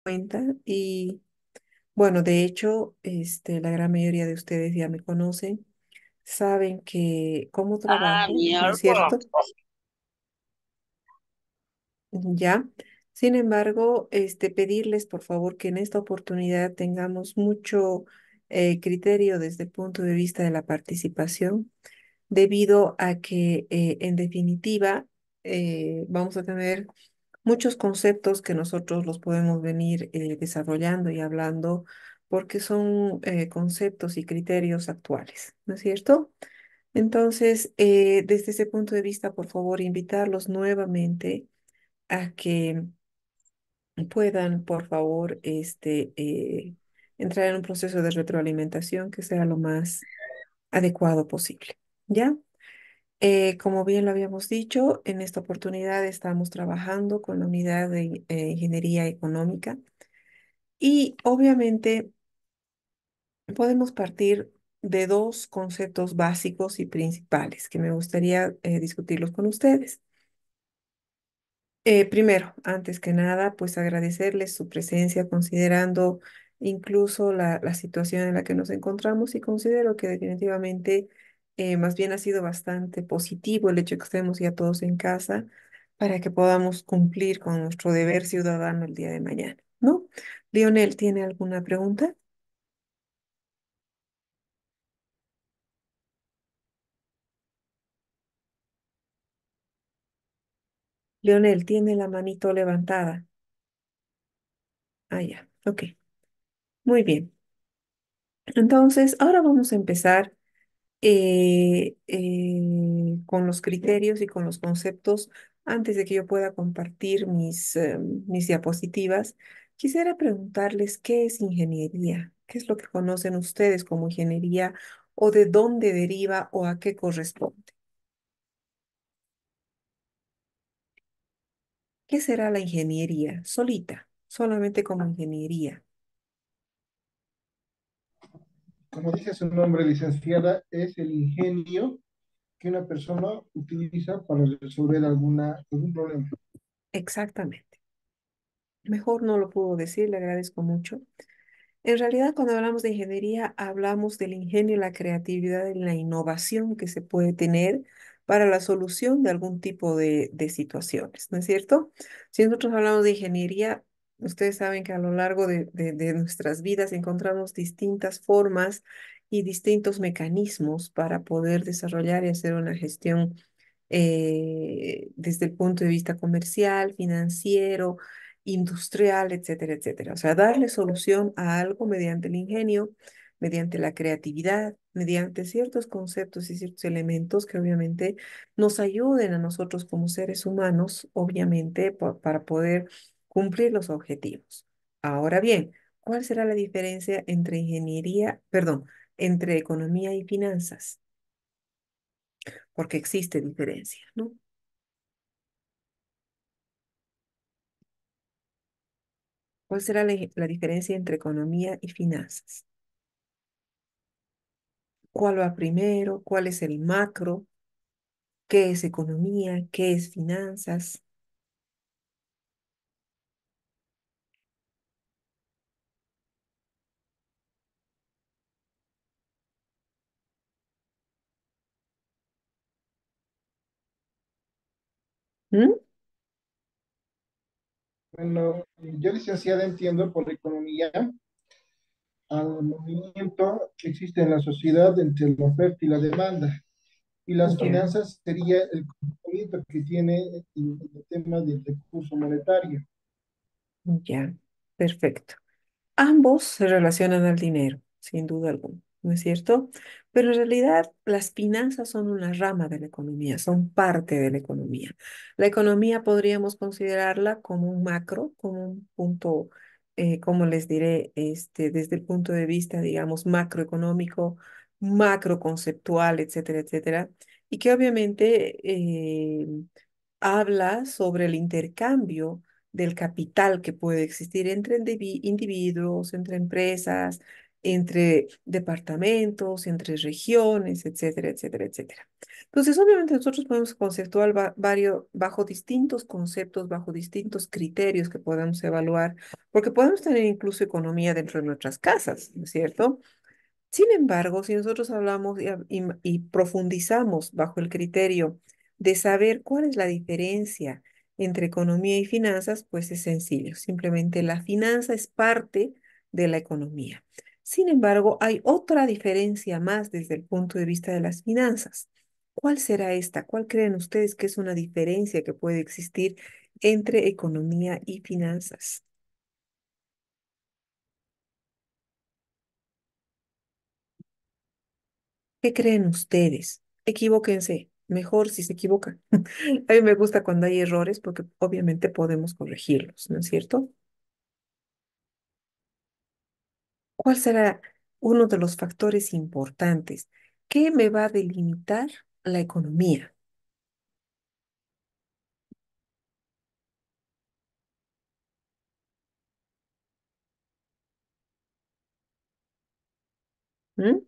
cuenta y bueno, de hecho, la gran mayoría de ustedes ya me conocen, saben que cómo Ah, trabajo, ¿no es miércoles. cierto? Ya. Sin embargo, pedirles por favor que en esta oportunidad tengamos mucho criterio desde el punto de vista de la participación, debido a que en definitiva vamos a tener muchos conceptos que nosotros los podemos venir desarrollando y hablando porque son conceptos y criterios actuales, ¿no es cierto? Entonces, desde ese punto de vista, por favor, invitarlos nuevamente a que puedan, por favor, entrar en un proceso de retroalimentación que sea lo más adecuado posible. ¿Ya? Como bien lo habíamos dicho, en esta oportunidad estamos trabajando con la unidad de ingeniería económica y obviamente podemos partir de dos conceptos básicos y principales que me gustaría discutirlos con ustedes. Primero, antes que nada, pues agradecerles su presencia, considerando incluso la situación en la que nos encontramos y considero que definitivamente más bien ha sido bastante positivo el hecho de que estemos ya todos en casa para que podamos cumplir con nuestro deber ciudadano el día de mañana, ¿no? Lionel, ¿tiene alguna pregunta? Lionel, tiene la manito levantada. Ah, ya, ok, muy bien. Entonces, ahora vamos a empezar con los criterios y con los conceptos. Antes de que yo pueda compartir mis diapositivas, quisiera preguntarles qué es ingeniería, qué es lo que conocen ustedes como ingeniería o de dónde deriva o a qué corresponde. ¿Qué será la ingeniería? Solita, solamente como ingeniería. Como dice su nombre, licenciada, es el ingenio que una persona utiliza para resolver algún problema. Exactamente. Mejor no lo puedo decir, le agradezco mucho. En realidad, cuando hablamos de ingeniería, hablamos del ingenio, la creatividad y la innovación que se puede tener para la solución de algún tipo de situaciones, ¿no es cierto? Si nosotros hablamos de ingeniería, ustedes saben que a lo largo de nuestras vidas encontramos distintas formas y distintos mecanismos para poder desarrollar y hacer una gestión desde el punto de vista comercial, financiero, industrial, etcétera, etcétera. O sea, darle solución a algo mediante el ingenio, mediante la creatividad, mediante ciertos conceptos y ciertos elementos que obviamente nos ayuden a nosotros como seres humanos, obviamente, para poder cumplir los objetivos. Ahora bien, ¿cuál será la diferencia entre ingeniería, perdón, entre economía y finanzas? Porque existe diferencia, ¿no? ¿Cuál será la diferencia entre economía y finanzas? ¿Cuál va primero? ¿Cuál es el macro? ¿Qué es economía? ¿Qué es finanzas? ¿Mm? Bueno, yo licenciada entiendo por economía al movimiento que existe en la sociedad entre la oferta y la demanda. Y las Ya, finanzas sería el comportamiento que tiene el tema del recurso monetario. ya, perfecto. Ambos se relacionan al dinero, sin duda alguna, ¿no es cierto? Pero en realidad las finanzas son una rama de la economía, son parte de la economía. La economía podríamos considerarla como un macro, como un punto, como les diré, desde el punto de vista, digamos, macroeconómico, macro conceptual, etcétera, etcétera, y que obviamente habla sobre el intercambio del capital que puede existir entre individuos, entre empresas, entre departamentos, entre regiones, etcétera, etcétera, etcétera. Entonces, obviamente nosotros podemos conceptuar bajo distintos conceptos, bajo distintos criterios que podemos evaluar, porque podemos tener incluso economía dentro de nuestras casas, ¿no es cierto? Sin embargo, si nosotros hablamos y profundizamos bajo el criterio de saber cuál es la diferencia entre economía y finanzas, pues es sencillo. Simplemente la finanza es parte de la economía. Sin embargo, hay otra diferencia más desde el punto de vista de las finanzas. ¿Cuál será esta? ¿Cuál creen ustedes que es una diferencia que puede existir entre economía y finanzas? ¿Qué creen ustedes? Equivóquense. Mejor si se equivocan. A mí me gusta cuando hay errores porque obviamente podemos corregirlos, ¿no es cierto? ¿Cuál será uno de los factores importantes que me va a delimitar la economía? ¿Mm?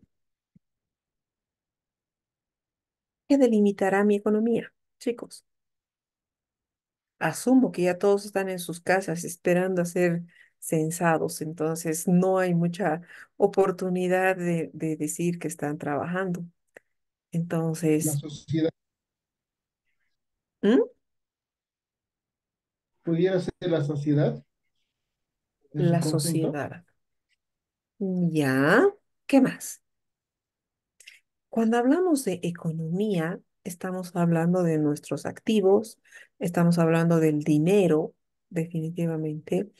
¿Qué delimitará mi economía? Chicos, asumo que ya todos están en sus casas esperando a ser censados, entonces no hay mucha oportunidad de decir que están trabajando. La Entonces, sociedad ¿mm? pudiera ser la sociedad en su La conjunto. sociedad. Ya, ¿qué más? Cuando hablamos de economía, estamos hablando de nuestros activos, estamos hablando del dinero, definitivamente.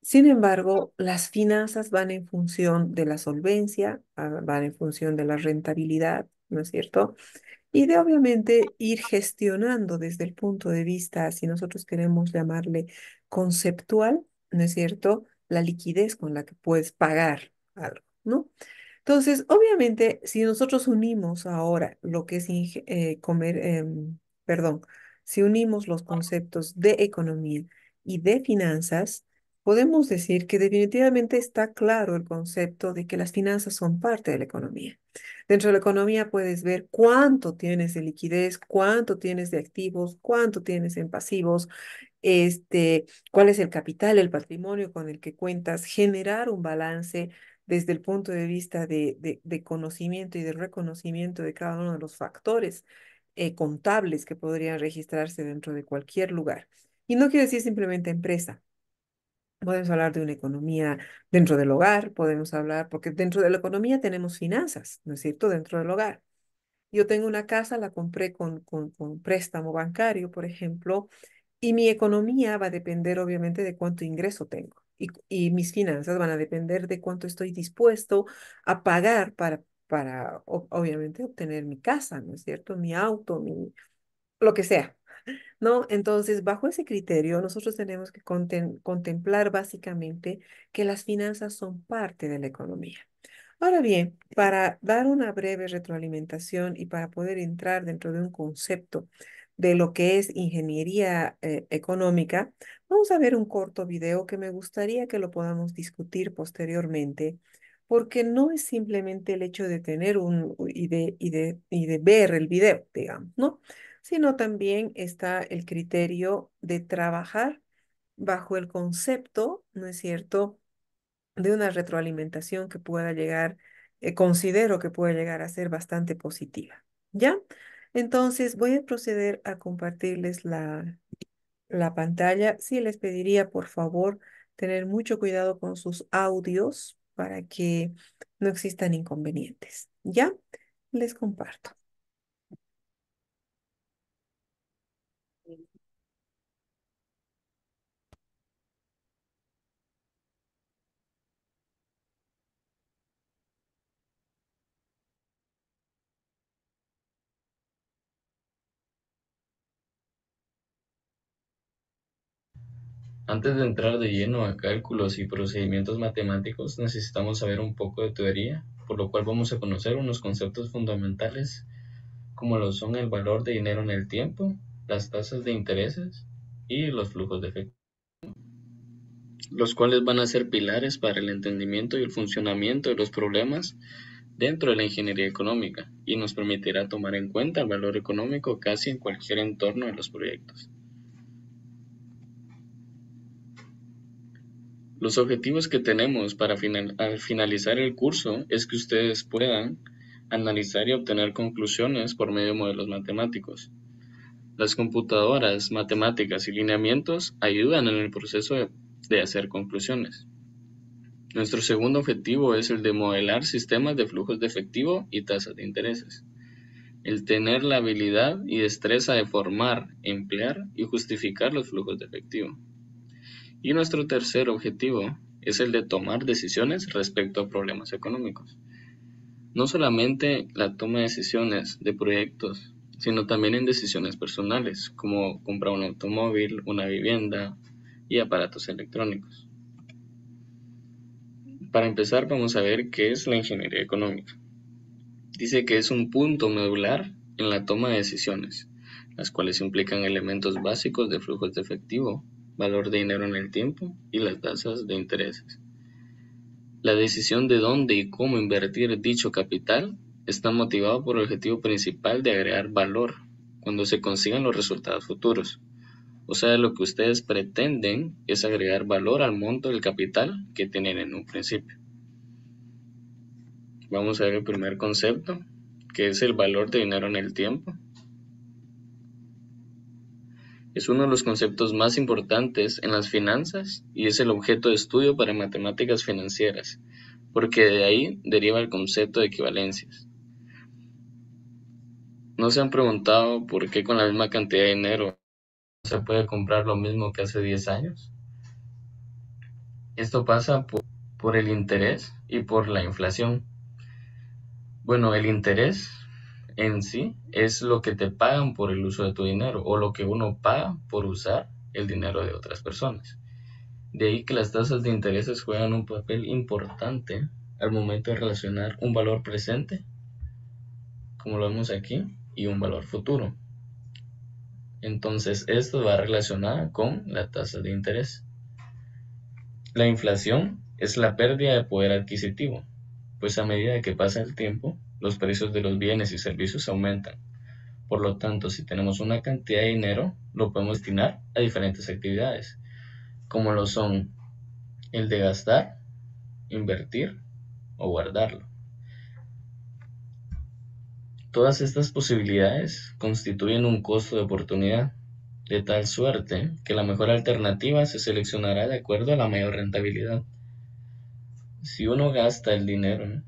Sin embargo, las finanzas van en función de la solvencia, van en función de la rentabilidad, ¿no es cierto? Y de obviamente ir gestionando desde el punto de vista, si nosotros queremos llamarle conceptual, ¿no es cierto? La liquidez con la que puedes pagar algo, ¿no? Entonces, obviamente, si nosotros unimos ahora lo que es perdón, si unimos los conceptos de economía y de finanzas, podemos decir que definitivamente está claro el concepto de que las finanzas son parte de la economía. Dentro de la economía puedes ver cuánto tienes de liquidez, cuánto tienes de activos, cuánto tienes en pasivos, cuál es el capital, el patrimonio con el que cuentas, generar un balance desde el punto de vista de conocimiento y de reconocimiento de cada uno de los factores contables que podrían registrarse dentro de cualquier lugar. Y no quiero decir simplemente empresa. Podemos hablar de una economía dentro del hogar, podemos hablar, porque dentro de la economía tenemos finanzas, ¿no es cierto? Dentro del hogar. Yo tengo una casa, la compré con préstamo bancario, por ejemplo, y mi economía va a depender obviamente de cuánto ingreso tengo. Y mis finanzas van a depender de cuánto estoy dispuesto a pagar para obviamente obtener mi casa, ¿no es cierto? Mi auto, lo que sea. ¿No? Entonces, bajo ese criterio, nosotros tenemos que contemplar básicamente que las finanzas son parte de la economía. Ahora bien, para dar una breve retroalimentación y para poder entrar dentro de un concepto de lo que es ingeniería económica, vamos a ver un corto video que me gustaría que lo podamos discutir posteriormente, porque no es simplemente el hecho de tener y de ver el video, digamos, ¿no? Sino también está el criterio de trabajar bajo el concepto, ¿no es cierto?, de una retroalimentación que pueda llegar, considero que puede llegar a ser bastante positiva. ¿Ya? Entonces voy a proceder a compartirles la pantalla. Sí, les pediría, por favor, tener mucho cuidado con sus audios para que no existan inconvenientes. ¿Ya? Les comparto. Antes de entrar de lleno a cálculos y procedimientos matemáticos, necesitamos saber un poco de teoría, por lo cual vamos a conocer unos conceptos fundamentales como lo son el valor de dinero en el tiempo, las tasas de intereses y los flujos de efectivo. los cuales van a ser pilares para el entendimiento y el funcionamiento de los problemas dentro de la ingeniería económica y nos permitirá tomar en cuenta el valor económico casi en cualquier entorno de los proyectos. Los objetivos que tenemos para al finalizar el curso es que ustedes puedan analizar y obtener conclusiones por medio de modelos matemáticos. Las computadoras, matemáticas y lineamientos ayudan en el proceso de hacer conclusiones. Nuestro segundo objetivo es el de modelar sistemas de flujos de efectivo y tasas de intereses. El tener la habilidad y destreza de formar, emplear y justificar los flujos de efectivo. Y nuestro tercer objetivo es el de tomar decisiones respecto a problemas económicos. No solamente la toma de decisiones de proyectos, sino también en decisiones personales, como comprar un automóvil, una vivienda y aparatos electrónicos. Para empezar, vamos a ver qué es la ingeniería económica. Dice que es un punto medular en la toma de decisiones, las cuales implican elementos básicos de flujos de efectivo, valor de dinero en el tiempo y las tasas de intereses. La decisión de dónde y cómo invertir dicho capital está motivado por el objetivo principal de agregar valor cuando se consigan los resultados futuros. O sea, lo que ustedes pretenden es agregar valor al monto del capital que tienen en un principio. Vamos a ver el primer concepto, que es el valor de dinero en el tiempo. Es uno de los conceptos más importantes en las finanzas y es el objeto de estudio para matemáticas financieras, porque de ahí deriva el concepto de equivalencias. ¿No se han preguntado por qué con la misma cantidad de dinero se puede comprar lo mismo que hace 10 años? Esto pasa por el interés y por la inflación. Bueno, el interés en sí es lo que te pagan por el uso de tu dinero o lo que uno paga por usar el dinero de otras personas. De ahí que las tasas de intereses juegan un papel importante al momento de relacionar un valor presente, como lo vemos aquí, y un valor futuro. Entonces, esto va relacionado con la tasa de interés. La inflación es la pérdida de poder adquisitivo, pues a medida que pasa el tiempo, los precios de los bienes y servicios aumentan. Por lo tanto, si tenemos una cantidad de dinero, lo podemos destinar a diferentes actividades, como lo son el de gastar, invertir o guardarlo. Todas estas posibilidades constituyen un costo de oportunidad, de tal suerte que la mejor alternativa se seleccionará de acuerdo a la mayor rentabilidad. Si uno gasta el dinero,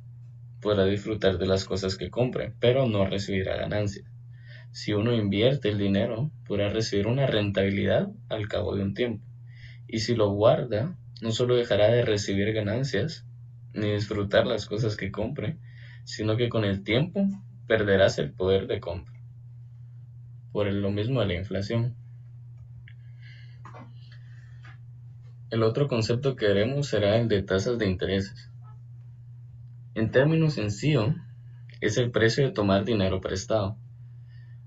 podrá disfrutar de las cosas que compre, pero no recibirá ganancias. Si uno invierte el dinero, podrá recibir una rentabilidad al cabo de un tiempo. Y si lo guarda, no solo dejará de recibir ganancias, ni disfrutar las cosas que compre, sino que con el tiempo perderás el poder de compra. Por lo mismo de la inflación. El otro concepto que veremos será el de tasas de intereses. En términos sencillos, es el precio de tomar dinero prestado.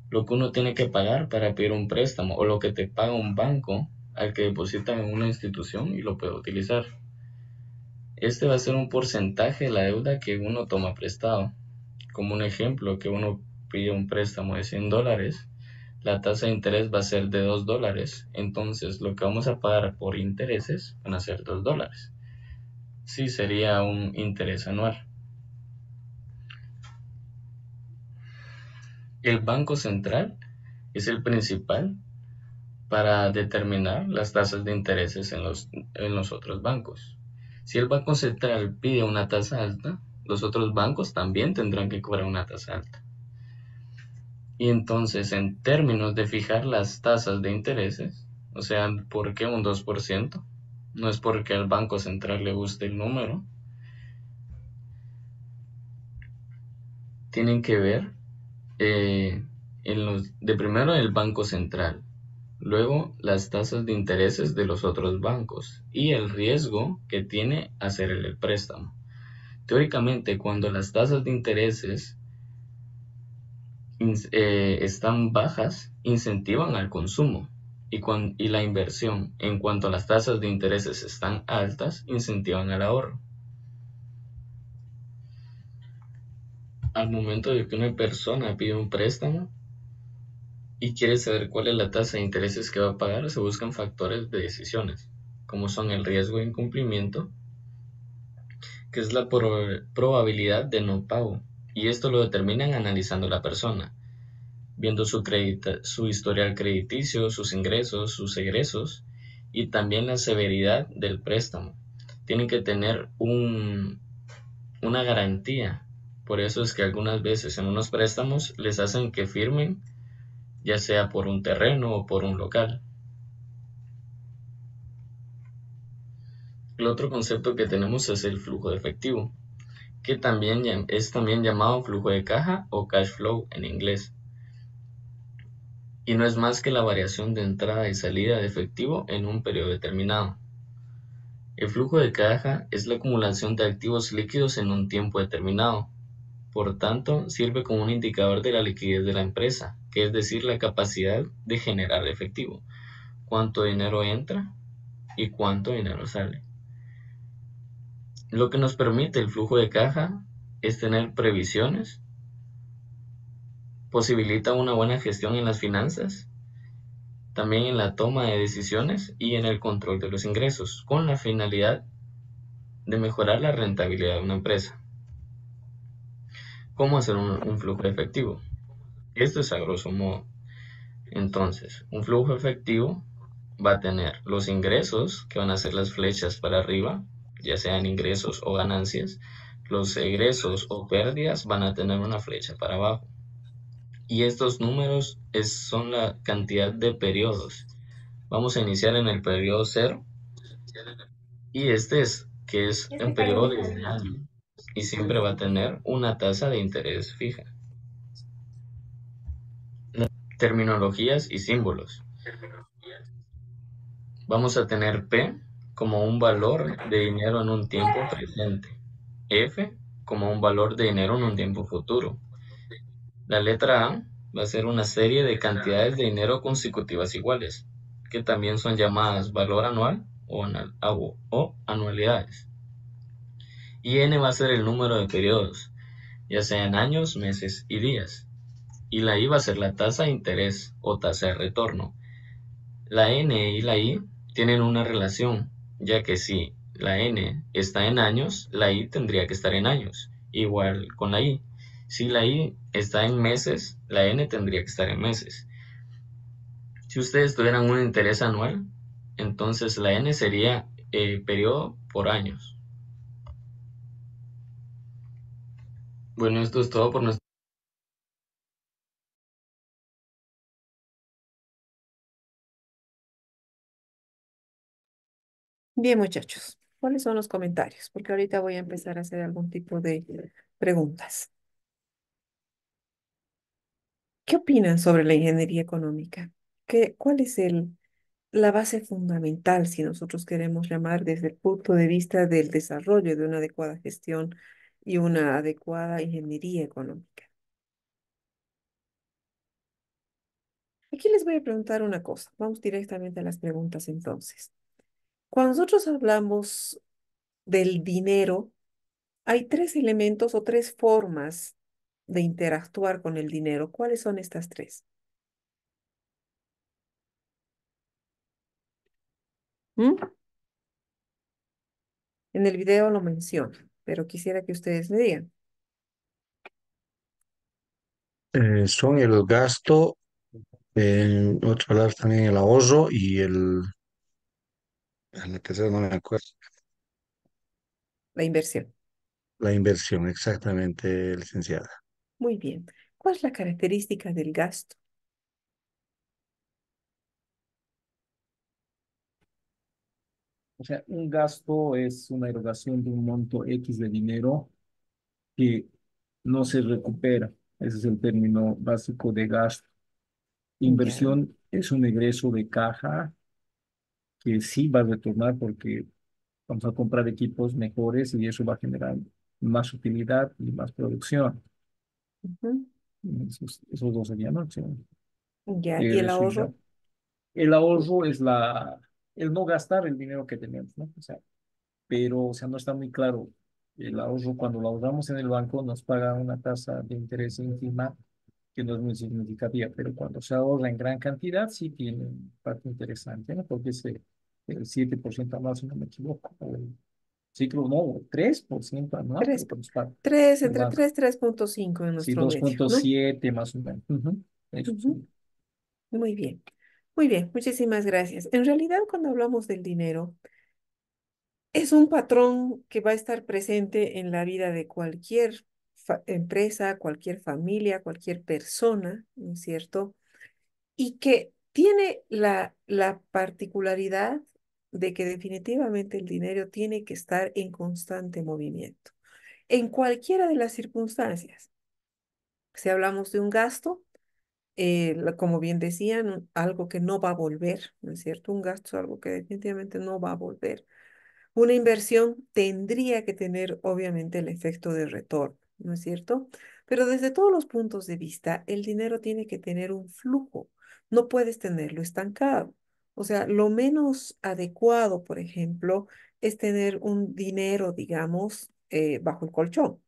Lo que uno tiene que pagar para pedir un préstamo o lo que te paga un banco al que deposita en una institución y lo puede utilizar. Este va a ser un porcentaje de la deuda que uno toma prestado. Como un ejemplo, que uno pide un préstamo de $100, la tasa de interés va a ser de $2. Entonces, lo que vamos a pagar por intereses van a ser $2. Sí, sería un interés anual. El Banco Central es el principal para determinar las tasas de intereses en los otros bancos. Si el Banco Central pide una tasa alta, los otros bancos también tendrán que cobrar una tasa alta. Y entonces, en términos de fijar las tasas de intereses, o sea, ¿por qué un 2%? No es porque al Banco Central le guste el número. Tienen que ver de primero el Banco Central, luego las tasas de intereses de los otros bancos y el riesgo que tiene hacer el préstamo. Teóricamente, cuando las tasas de intereses están bajas, incentivan al consumo. y la inversión, en cuanto las tasas de intereses están altas, incentivan al ahorro. Al momento de que una persona pide un préstamo y quiere saber cuál es la tasa de intereses que va a pagar, se buscan factores de decisiones, como son el riesgo de incumplimiento, que es la probabilidad de no pago, y esto lo determinan analizando la persona, viendo su historial crediticio, sus ingresos, sus egresos y también la severidad del préstamo. Tienen que tener una garantía. Por eso es que algunas veces en unos préstamos les hacen que firmen, ya sea por un terreno o por un local. El otro concepto que tenemos es el flujo de efectivo, que también es también llamado flujo de caja o cash flow en inglés, y no es más que la variación de entrada y salida de efectivo en un periodo determinado. El flujo de caja es la acumulación de activos líquidos en un tiempo determinado. Por tanto, sirve como un indicador de la liquidez de la empresa, que es decir, la capacidad de generar efectivo, cuánto dinero entra y cuánto dinero sale. Lo que nos permite el flujo de caja es tener previsiones, posibilita una buena gestión en las finanzas, también en la toma de decisiones y en el control de los ingresos, con la finalidad de mejorar la rentabilidad de una empresa. ¿Cómo hacer un flujo efectivo? Esto es a grosso modo. Entonces, un flujo efectivo va a tener los ingresos, que van a ser las flechas para arriba, ya sean ingresos o ganancias. Los egresos o pérdidas van a tener una flecha para abajo. Y estos números son la cantidad de periodos. Vamos a iniciar en el periodo cero, y que es un periodo de un año, y siempre va a tener una tasa de interés fija. Terminologías y símbolos. Vamos a tener P como un valor de dinero en un tiempo presente, F como un valor de dinero en un tiempo futuro. La letra A va a ser una serie de cantidades de dinero consecutivas iguales, que también son llamadas valor anual o anualidades. Y N va a ser el número de periodos, ya sean años, meses y días. Y la I va a ser la tasa de interés o tasa de retorno. La N y la I tienen una relación, ya que si la N está en años, la I tendría que estar en años, igual con la I. Si la I está en meses, la N tendría que estar en meses. Si ustedes tuvieran un interés anual, entonces la N sería periodo por años. Bueno, esto es todo por nuestra... Bien, muchachos, ¿cuáles son los comentarios? Porque ahorita voy a empezar a hacer algún tipo de preguntas. ¿Qué opinan sobre la ingeniería económica? ¿Cuál es la base fundamental, si nosotros queremos llamar desde el punto de vista del desarrollo de una adecuada gestión y una adecuada ingeniería económica? Aquí les voy a preguntar una cosa. Vamos directamente a las preguntas entonces. Cuando nosotros hablamos del dinero, hay tres elementos o tres formas de interactuar con el dinero. ¿Cuáles son estas tres? ¿Mm? En el video lo menciono, pero quisiera que ustedes me digan. Son el gasto, en otras palabras también el ahorro y la tercera no me acuerdo, La inversión. la inversión, exactamente, licenciada. Muy bien. ¿Cuál es la característica del gasto? O sea, un gasto es una erogación de un monto X de dinero que no se recupera. Ese es el término básico de gasto. Ya. Inversión es un egreso de caja que sí va a retornar porque vamos a comprar equipos mejores y eso va a generar más utilidad y más producción. Ujú. Esos dos serían, ¿no? Sí. Ya. ¿Y el Eso y ya. ahorro? El ahorro es el no gastar el dinero que tenemos, ¿no? O sea, pero, o sea, no está muy claro. El ahorro, cuando lo ahorramos en el banco, nos paga una tasa de interés ínfima que no es muy significativa, pero cuando se ahorra en gran cantidad, sí tiene un parte interesante, ¿no? Porque es el 7% anual, si no me equivoco, o el ciclo, no, 3% anual, Tres, creo que nos paga. entre Más, 3 3,5 en sí, nuestro medio, ¿no? 2,7 más o menos. Ujú, eso Ujú. sí. Muy bien, muy bien, muchísimas gracias. En realidad, cuando hablamos del dinero, es un patrón que va a estar presente en la vida de cualquier empresa, cualquier familia, cualquier persona, ¿no es cierto? Y que tiene la particularidad de que definitivamente el dinero tiene que estar en constante movimiento, en cualquiera de las circunstancias. Si hablamos de un gasto, como bien decían, algo que no va a volver, ¿no es cierto? Un gasto es algo que definitivamente no va a volver. Una inversión tendría que tener, obviamente, el efecto de retorno, ¿no es cierto? Pero desde todos los puntos de vista, el dinero tiene que tener un flujo. No puedes tenerlo estancado. O sea, lo menos adecuado, por ejemplo, es tener un dinero, digamos, bajo el colchón.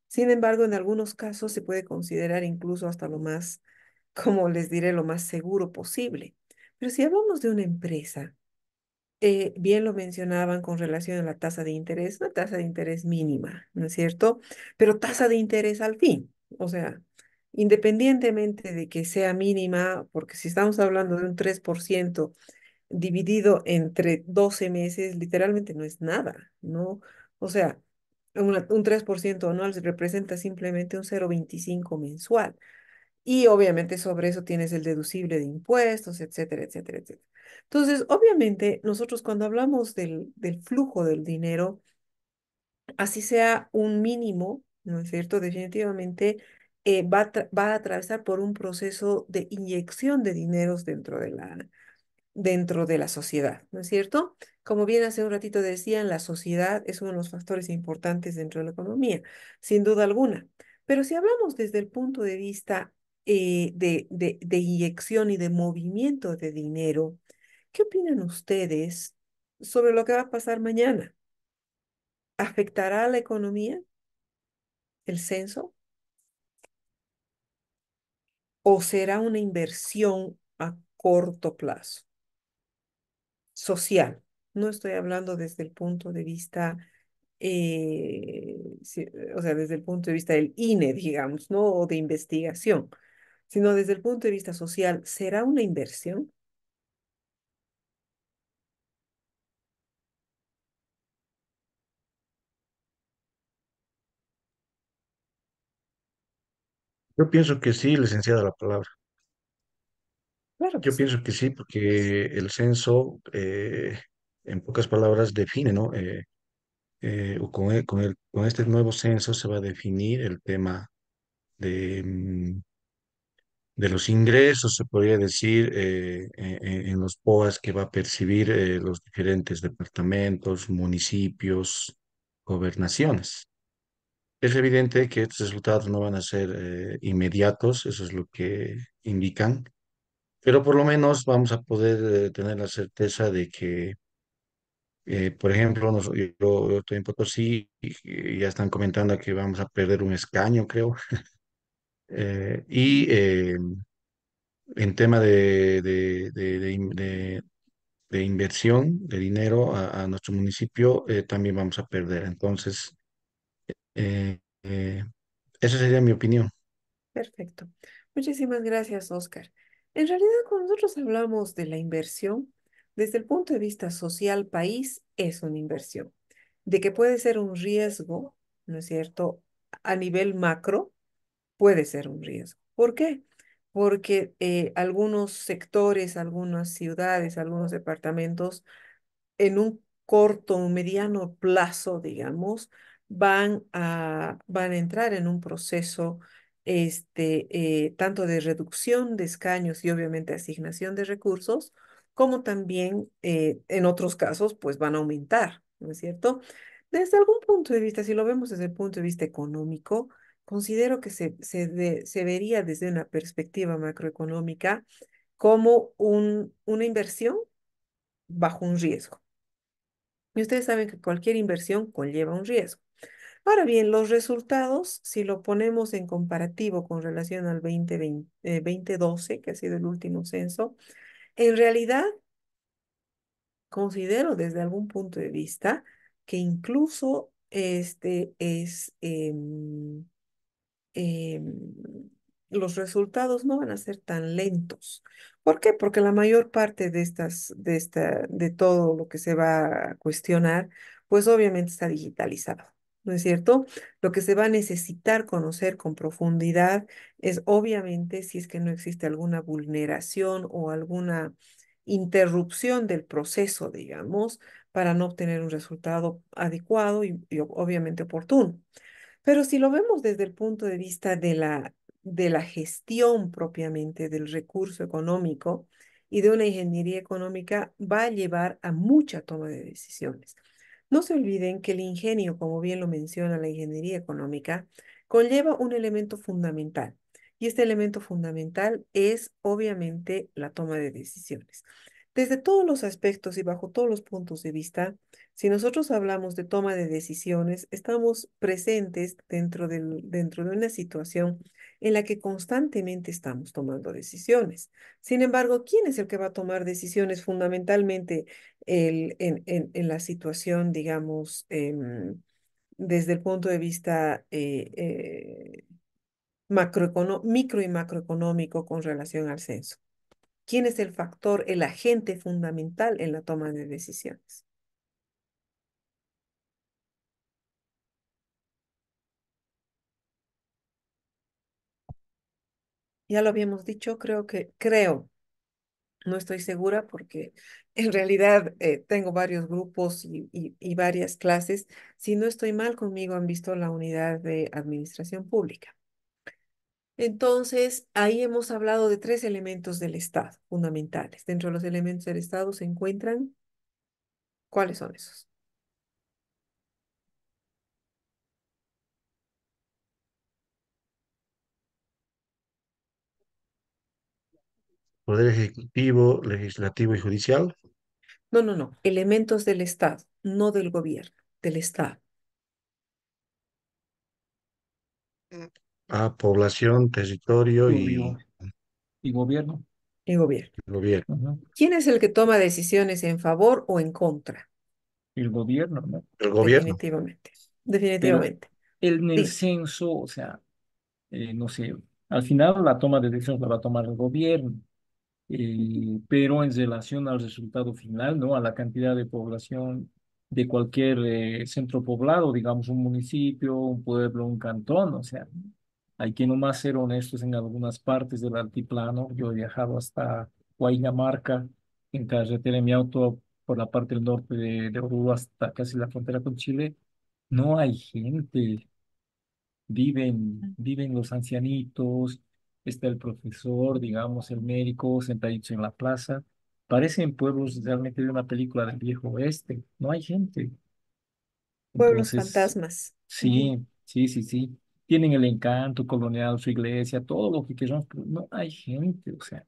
Sin embargo, en algunos casos se puede considerar incluso hasta lo más, como les diré, lo más seguro posible. Pero si hablamos de una empresa, bien lo mencionaban con relación a la tasa de interés, una tasa de interés mínima, ¿no es cierto? Pero tasa de interés al fin, o sea, independientemente de que sea mínima, porque si estamos hablando de un 3% dividido entre 12 meses, literalmente no es nada, ¿no? O sea, un 3% anual representa simplemente un 0,25 mensual. Y obviamente sobre eso tienes el deducible de impuestos, etcétera, etcétera, etcétera. Entonces, obviamente, nosotros cuando hablamos del flujo del dinero, así sea un mínimo, ¿no es cierto? Definitivamente va a atravesar por un proceso de inyección de dineros dentro de la sociedad, ¿no es cierto? Como bien hace un ratito decían, la sociedad es uno de los factores importantes dentro de la economía, sin duda alguna. Pero si hablamos desde el punto de vista de inyección y de movimiento de dinero, ¿qué opinan ustedes sobre lo que va a pasar mañana? ¿Afectará a la economía el censo o será una inversión a corto plazo, social? No estoy hablando desde el punto de vista o sea, desde el punto de vista del INE, digamos, ¿no? O de investigación, sino desde el punto de vista social, ¿será una inversión? Yo pienso que sí, licenciada la palabra. Claro que Yo sí. pienso que sí, porque el censo, en pocas palabras, define, ¿no? O con este nuevo censo se va a definir el tema de, de los ingresos, se podría decir, en los POAS que va a percibir los diferentes departamentos, municipios, gobernaciones. Es evidente que estos resultados no van a ser inmediatos, eso es lo que indican, pero por lo menos vamos a poder tener la certeza de que, por ejemplo, yo estoy en Potosí y ya están comentando que vamos a perder un escaño, creo, y en tema de inversión de dinero a nuestro municipio, también vamos a perder. Entonces, eh, eh, esa sería mi opinión. Perfecto. Muchísimas gracias, Oscar. En realidad, cuando nosotros hablamos de la inversión, desde el punto de vista social, país es una inversión. De que puede ser un riesgo, ¿no es cierto? A nivel macro, puede ser un riesgo. ¿Por qué? Porque algunos sectores, algunas ciudades, algunos departamentos en un corto o mediano plazo, digamos, van a entrar en un proceso tanto de reducción de escaños y obviamente asignación de recursos, como también en otros casos, pues van a aumentar, ¿no es cierto? Desde algún punto de vista, si lo vemos desde el punto de vista económico, considero que se vería desde una perspectiva macroeconómica como una inversión bajo un riesgo. Y ustedes saben que cualquier inversión conlleva un riesgo. Ahora bien, los resultados, si lo ponemos en comparativo con relación al 2012, que ha sido el último censo, en realidad considero desde algún punto de vista que incluso este es em, los resultados no van a ser tan lentos. ¿Por qué? Porque la mayor parte de todo lo que se va a cuestionar, pues obviamente está digitalizado, ¿no es cierto? Lo que se va a necesitar conocer con profundidad es obviamente si es que no existe alguna vulneración o alguna interrupción del proceso, digamos, para no obtener un resultado adecuado y obviamente oportuno. Pero si lo vemos desde el punto de vista de la gestión propiamente del recurso económico y de una ingeniería económica, va a llevar a mucha toma de decisiones. No se olviden que el ingenio, como bien lo menciona la ingeniería económica, conlleva un elemento fundamental. Y este elemento fundamental es obviamente la toma de decisiones. Desde todos los aspectos y bajo todos los puntos de vista, si nosotros hablamos de toma de decisiones, estamos presentes dentro de una situación en la que constantemente estamos tomando decisiones. Sin embargo, ¿quién es el que va a tomar decisiones fundamentalmente en la situación, digamos, desde el punto de vista micro y macroeconómico con relación al censo? ¿Quién es el factor, el agente fundamental en la toma de decisiones? Ya lo habíamos dicho, creo, no estoy segura porque en realidad tengo varios grupos y varias clases. Si no estoy mal, conmigo han visto la unidad de administración pública. Entonces, ahí hemos hablado de tres elementos del Estado fundamentales. Dentro de los elementos del Estado se encuentran, ¿cuáles son esos? Poder ejecutivo, legislativo y judicial. No, no, no. Elementos del Estado, no del gobierno, del Estado A población, territorio Obvio. Y gobierno. y gobierno. gobierno. Ujú. ¿Quién es el que toma decisiones en favor o en contra? El gobierno, ¿no? El gobierno. Definitivamente, Pero definitivamente. en el Sí, censo, o sea, no sé, al final la toma de decisiones la va a tomar el gobierno, pero en relación al resultado final, ¿no? A la cantidad de población de cualquier centro poblado, digamos un municipio, un pueblo, un cantón, o sea, hay que nomás ser honestos en algunas partes del altiplano. Yo he viajado hasta Huaynamarca en carretera en mi auto por la parte del norte de Oruro hasta casi la frontera con Chile. No hay gente, viven los ancianitos, está el profesor, digamos, el médico sentaditos en la plaza. Parecen pueblos realmente de una película del viejo oeste. No hay gente. pueblos Entonces, fantasmas. Ujú. sí, sí, sí, sí. Tienen el encanto colonial, su iglesia, todo lo que queramos, pero no hay gente. O sea,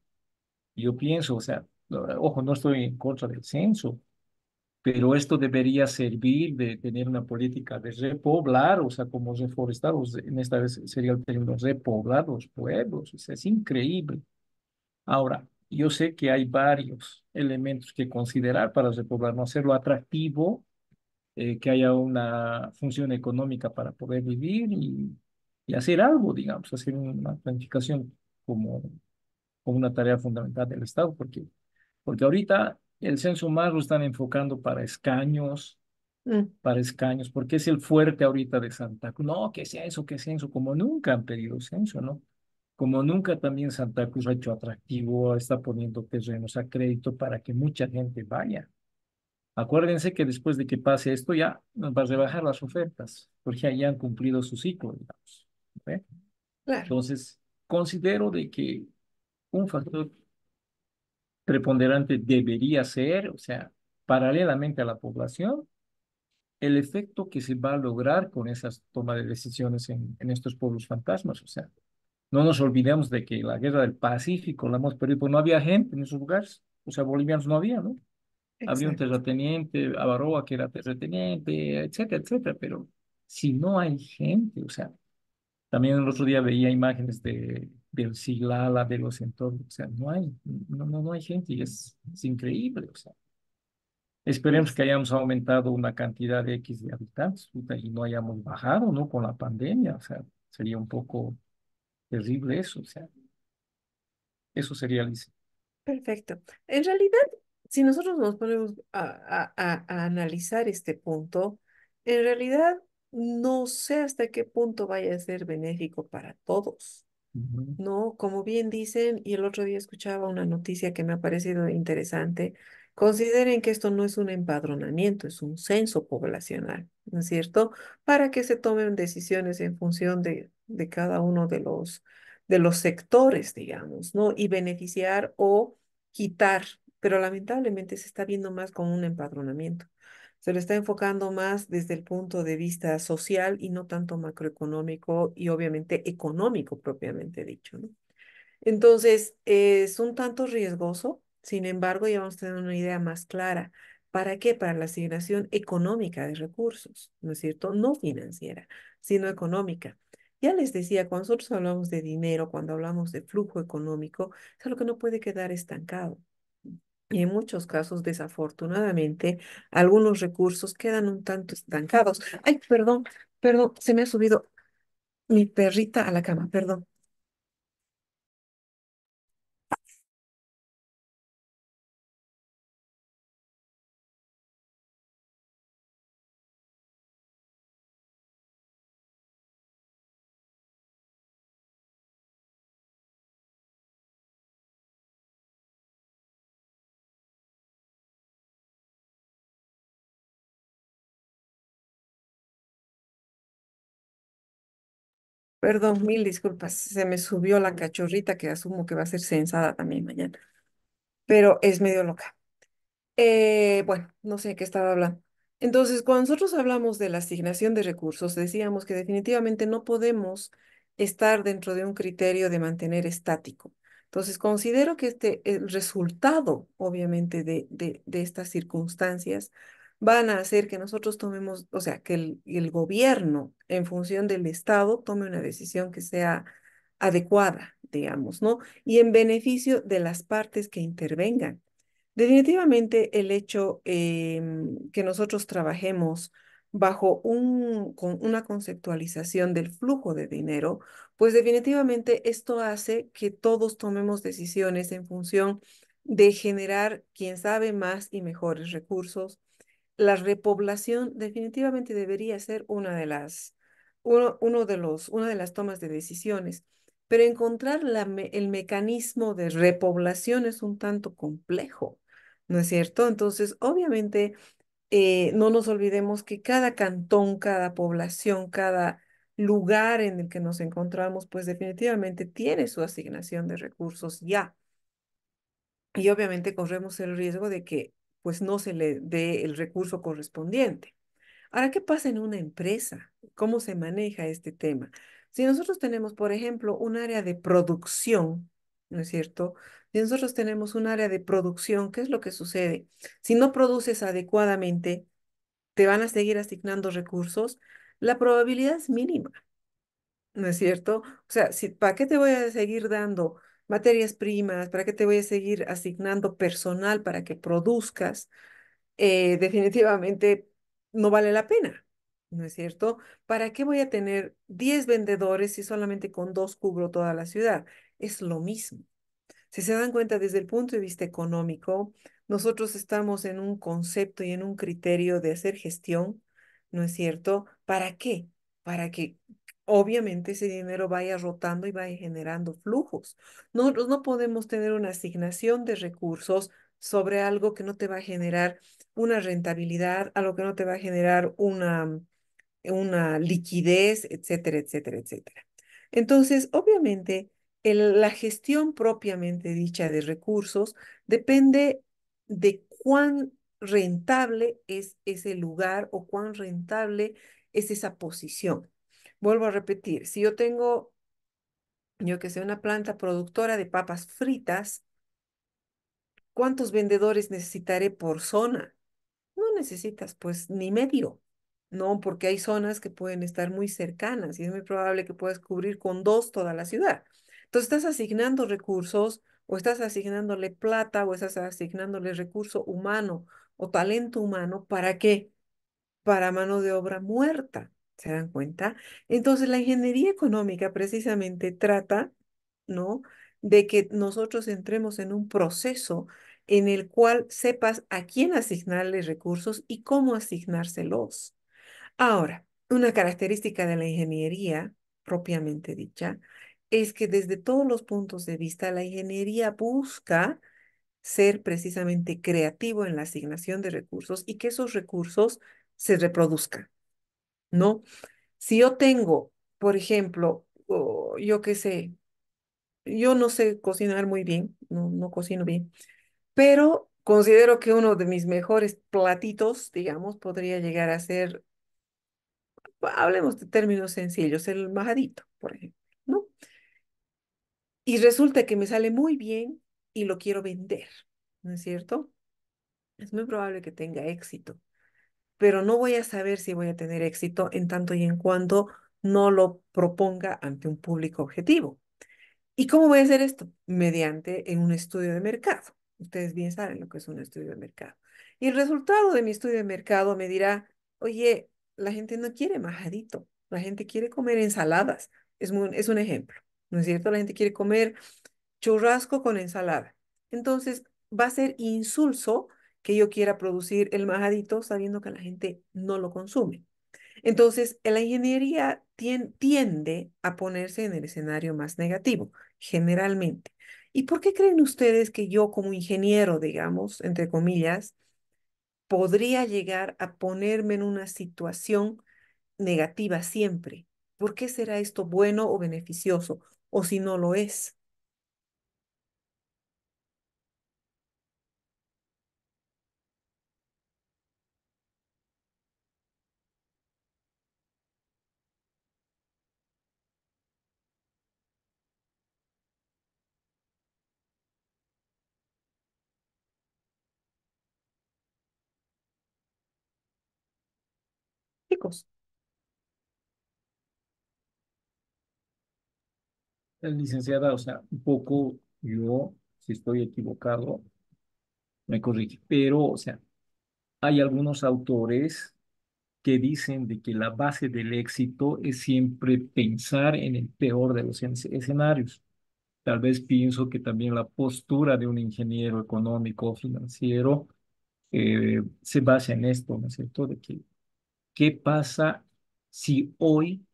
yo pienso, o sea, ojo, no estoy en contra del censo, pero esto debería servir de tener una política de repoblar, o sea, como reforestar, en esta vez sería el término repoblar los pueblos, o sea, es increíble. Ahora, yo sé que hay varios elementos que considerar para repoblar, no hacerlo atractivo, que haya una función económica para poder vivir y hacer algo, digamos, hacer una planificación como, como una tarea fundamental del Estado, porque ahorita el censo más lo están enfocando Mm. para escaños, porque es el fuerte ahorita de Santa Cruz. No, que censo, como nunca han pedido censo, ¿no? Como nunca también Santa Cruz ha hecho atractivo, está poniendo terrenos a crédito para que mucha gente vaya. Acuérdense que después de que pase esto ya nos va a rebajar las ofertas, porque ya han cumplido su ciclo, digamos. ¿Ve? Claro. Entonces, considero de que un factor preponderante debería ser, o sea, paralelamente a la población, el efecto que se va a lograr con esas tomas de decisiones en estos pueblos fantasmas. O sea, No nos olvidemos de que la guerra del Pacífico la hemos perdido porque no había gente en esos lugares. O sea, bolivianos no había, ¿no? Había un Exacto. terrateniente, Avaroa, que era terrateniente, etcétera, etcétera. Pero si no hay gente, o sea, también el otro día veía imágenes del Siglala, de los entornos, o sea, no hay gente y es increíble, o sea. Esperemos que hayamos aumentado una cantidad de X de habitantes, puta, y no hayamos bajado, ¿no? Con la pandemia, o sea, sería un poco terrible eso, o sea, eso sería, Lice. Perfecto. En realidad, si nosotros nos ponemos a analizar este punto, en realidad no sé hasta qué punto vaya a ser benéfico para todos. Ujú, No, como bien dicen, y el otro día escuchaba una noticia que me ha parecido interesante, consideren que esto no es un empadronamiento, es un censo poblacional, ¿no es cierto? Para que se tomen decisiones en función de cada uno de los sectores, digamos, ¿no? Y beneficiar o quitar, pero lamentablemente se está viendo más como un empadronamiento. Se lo está enfocando más desde el punto de vista social y no tanto macroeconómico y obviamente económico propiamente dicho, ¿no? Entonces, es un tanto riesgoso, sin embargo, ya vamos a tener una idea más clara. ¿Para qué? Para la asignación económica de recursos, ¿no es cierto? No financiera, sino económica. Ya les decía, cuando nosotros hablamos de dinero, cuando hablamos de flujo económico, es algo que no puede quedar estancado. Y en muchos casos, desafortunadamente, algunos recursos quedan un tanto estancados. Ay, perdón, se me ha subido mi perrita a la cama, perdón. Perdón, mil disculpas. Se me subió la cachorrita que asumo que va a ser censada también mañana, pero es medio loca. Bueno, no sé de qué estaba hablando. Entonces, cuando nosotros hablamos de la asignación de recursos, decíamos que definitivamente no podemos estar dentro de un criterio de mantener estático. Entonces, considero que el resultado, obviamente, de estas circunstancias van a hacer que nosotros tomemos, o sea, que el gobierno, en función del Estado, tome una decisión que sea adecuada, digamos, ¿no? Y en beneficio de las partes que intervengan. Definitivamente el hecho que nosotros trabajemos bajo con una conceptualización del flujo de dinero, pues definitivamente esto hace que todos tomemos decisiones en función de generar, quien sabe, más y mejores recursos. La repoblación definitivamente debería ser una de las tomas de decisiones, pero encontrar el mecanismo de repoblación es un tanto complejo, ¿no es cierto? Entonces, obviamente, no nos olvidemos que cada cantón, cada población, cada lugar en el que nos encontramos, pues definitivamente tiene su asignación de recursos ya. Y obviamente corremos el riesgo de que pues no se le dé el recurso correspondiente. Ahora, ¿qué pasa en una empresa? ¿Cómo se maneja este tema? Si nosotros tenemos, por ejemplo, un área de producción, ¿no es cierto? Si nosotros tenemos un área de producción, ¿qué es lo que sucede? Si no produces adecuadamente, te van a seguir asignando recursos, la probabilidad es mínima, ¿no es cierto? O sea, ¿para qué te voy a seguir dando materias primas? ¿Para qué te voy a seguir asignando personal para que produzcas? Definitivamente no vale la pena, ¿no es cierto? ¿Para qué voy a tener 10 vendedores si solamente con dos cubro toda la ciudad? Es lo mismo. Si se dan cuenta desde el punto de vista económico, nosotros estamos en un concepto y en un criterio de hacer gestión, ¿no es cierto? ¿Para qué? Para que obviamente ese dinero vaya rotando y vaya generando flujos. Nosotros no podemos tener una asignación de recursos sobre algo que no te va a generar una rentabilidad, algo que no te va a generar una liquidez, etcétera, etcétera, etcétera. Entonces, obviamente, la gestión propiamente dicha de recursos depende de cuán rentable es ese lugar o cuán rentable es esa posición. Vuelvo a repetir, si yo tengo yo que sé, una planta productora de papas fritas, ¿cuántos vendedores necesitaré por zona? No necesitas pues ni medio, ¿no? Porque hay zonas que pueden estar muy cercanas y es muy probable que puedas cubrir con dos toda la ciudad. Entonces estás asignando recursos o estás asignándole plata o estás asignándole recurso humano o talento humano. ¿Para qué? Para mano de obra muerta. ¿Se dan cuenta? Entonces la ingeniería económica precisamente trata, ¿no? De que nosotros entremos en un proceso en el cual sepas a quién asignarle recursos y cómo asignárselos. Ahora, una característica de la ingeniería propiamente dicha es que desde todos los puntos de vista la ingeniería busca ser precisamente creativo en la asignación de recursos y que esos recursos se reproduzcan, ¿no? Si yo tengo, por ejemplo, yo qué sé, yo no sé cocinar muy bien, no cocino bien, pero considero que uno de mis mejores platitos, digamos, podría llegar a ser, hablemos de términos sencillos, el majadito, por ejemplo, ¿no? Y resulta que me sale muy bien y lo quiero vender, ¿no es cierto? Es muy probable que tenga éxito, pero no voy a saber si voy a tener éxito en tanto y en cuanto no lo proponga ante un público objetivo. ¿Y cómo voy a hacer esto? Mediante en un estudio de mercado. Ustedes bien saben lo que es un estudio de mercado. Y el resultado de mi estudio de mercado me dirá, oye, la gente no quiere majadito, la gente quiere comer ensaladas. Es un ejemplo, ¿no es cierto? La gente quiere comer churrasco con ensalada. Entonces, va a ser insulso que yo quiera producir el majadito sabiendo que la gente no lo consume. Entonces, la ingeniería tiende a ponerse en el escenario más negativo, generalmente. ¿Y por qué creen ustedes que yo como ingeniero, digamos, entre comillas, podría llegar a ponerme en una situación negativa siempre? ¿Por qué será esto bueno o beneficioso? O si no lo es. Chicos, Licenciada, o sea, un poco yo, si estoy equivocado, me corrige, pero, o sea, hay algunos autores que dicen de que la base del éxito es siempre pensar en el peor de los escenarios. Tal vez pienso que también la postura de un ingeniero económico o financiero se basa en esto, ¿no es cierto? De que, ¿qué pasa si hoy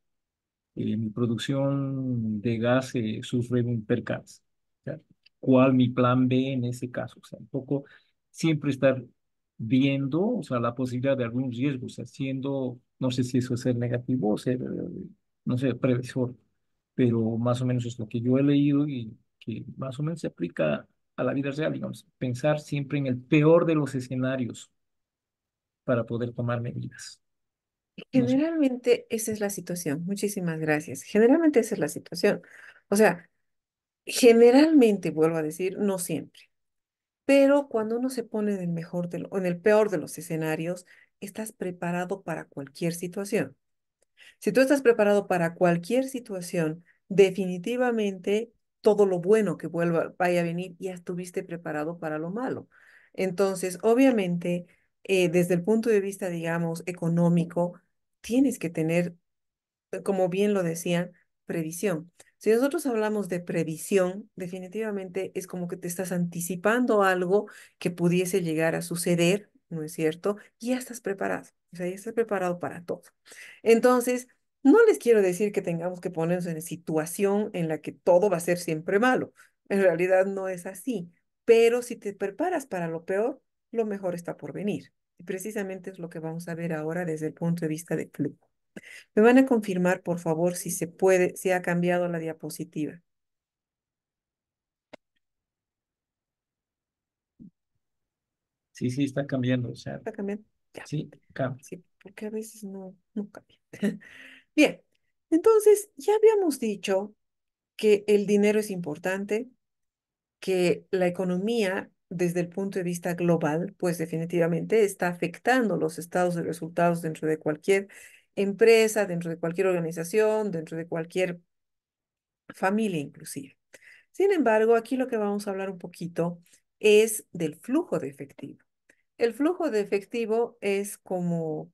mi producción de gas sufre un percance? O sea, ¿cuál mi plan B en ese caso? O sea, un poco siempre estar viendo, o sea, la posibilidad de algún riesgo, o sea, siendo, no sé si eso es ser negativo o ser, no sé, previsor, pero más o menos es lo que yo he leído y que más o menos se aplica a la vida real, digamos, pensar siempre en el peor de los escenarios para poder tomar medidas. No sé. generalmente esa es la situación. Muchísimas gracias. Generalmente esa es la situación. O sea, generalmente, vuelvo a decir, no siempre. Pero cuando uno se pone en el mejor o en el peor de los escenarios, estás preparado para cualquier situación. Si tú estás preparado para cualquier situación, definitivamente todo lo bueno que vaya a venir, ya estuviste preparado para lo malo. Entonces, obviamente, desde el punto de vista, digamos, económico, tienes que tener, como bien lo decían, previsión. Si nosotros hablamos de previsión, definitivamente es como que te estás anticipando algo que pudiese llegar a suceder, ¿no es cierto? Y ya estás preparado, o sea, ya estás preparado para todo. Entonces, no les quiero decir que tengamos que ponernos en situación en la que todo va a ser siempre malo. En realidad no es así, pero si te preparas para lo peor, lo mejor está por venir. Y precisamente es lo que vamos a ver ahora desde el punto de vista de flujo. ¿Me van a confirmar, por favor, si se puede, si ha cambiado la diapositiva? Sí, sí, está cambiando, o sea, ¿Está cambiando? Ya, sí, cambia. sí, porque a veces no cambia. Bien, entonces ya habíamos dicho que el dinero es importante, que la economía, desde el punto de vista global, pues definitivamente está afectando los estados de resultados dentro de cualquier empresa, dentro de cualquier organización, dentro de cualquier familia inclusive. Sin embargo, aquí lo que vamos a hablar un poquito es del flujo de efectivo. El flujo de efectivo es como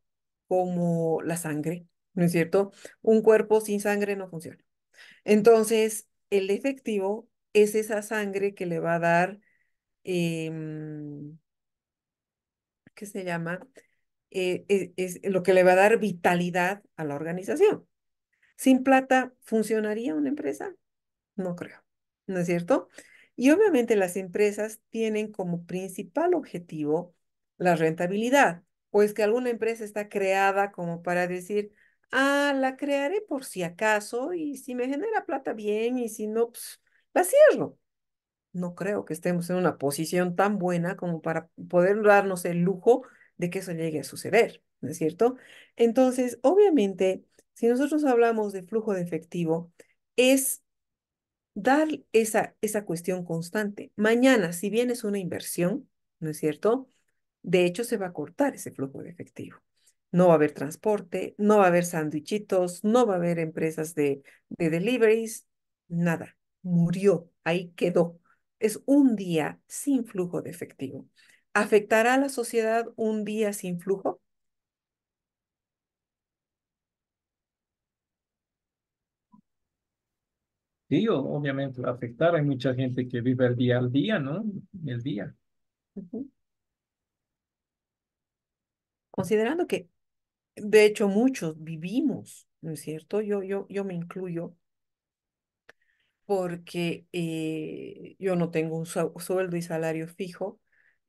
la sangre, ¿no es cierto? Un cuerpo sin sangre no funciona. Entonces, el efectivo es esa sangre que le va a dar, ¿qué se llama? Es lo que le va a dar vitalidad a la organización. Sin plata, ¿funcionaría una empresa? No creo, ¿no es cierto? Y obviamente las empresas tienen como principal objetivo la rentabilidad, pues que alguna empresa está creada como para decir, ah, la crearé por si acaso y si me genera plata bien y si no, pues la cierro. No creo que estemos en una posición tan buena como para poder darnos el lujo de que eso llegue a suceder, ¿no es cierto? Entonces, obviamente, si nosotros hablamos de flujo de efectivo, es dar esa cuestión constante. Mañana, si bien es una inversión, ¿no es cierto? De hecho, se va a cortar ese flujo de efectivo. No va a haber transporte, no va a haber sándwichitos, no va a haber empresas de deliveries, nada. Murió, ahí quedó. Es un día sin flujo de efectivo. ¿Afectará a la sociedad un día sin flujo? Sí, obviamente va a afectar. Hay mucha gente que vive el día al día, ¿no? El día. Ujú. Considerando que, de hecho, muchos vivimos, ¿no es cierto? Yo me incluyo porque yo no tengo un sueldo y salario fijo.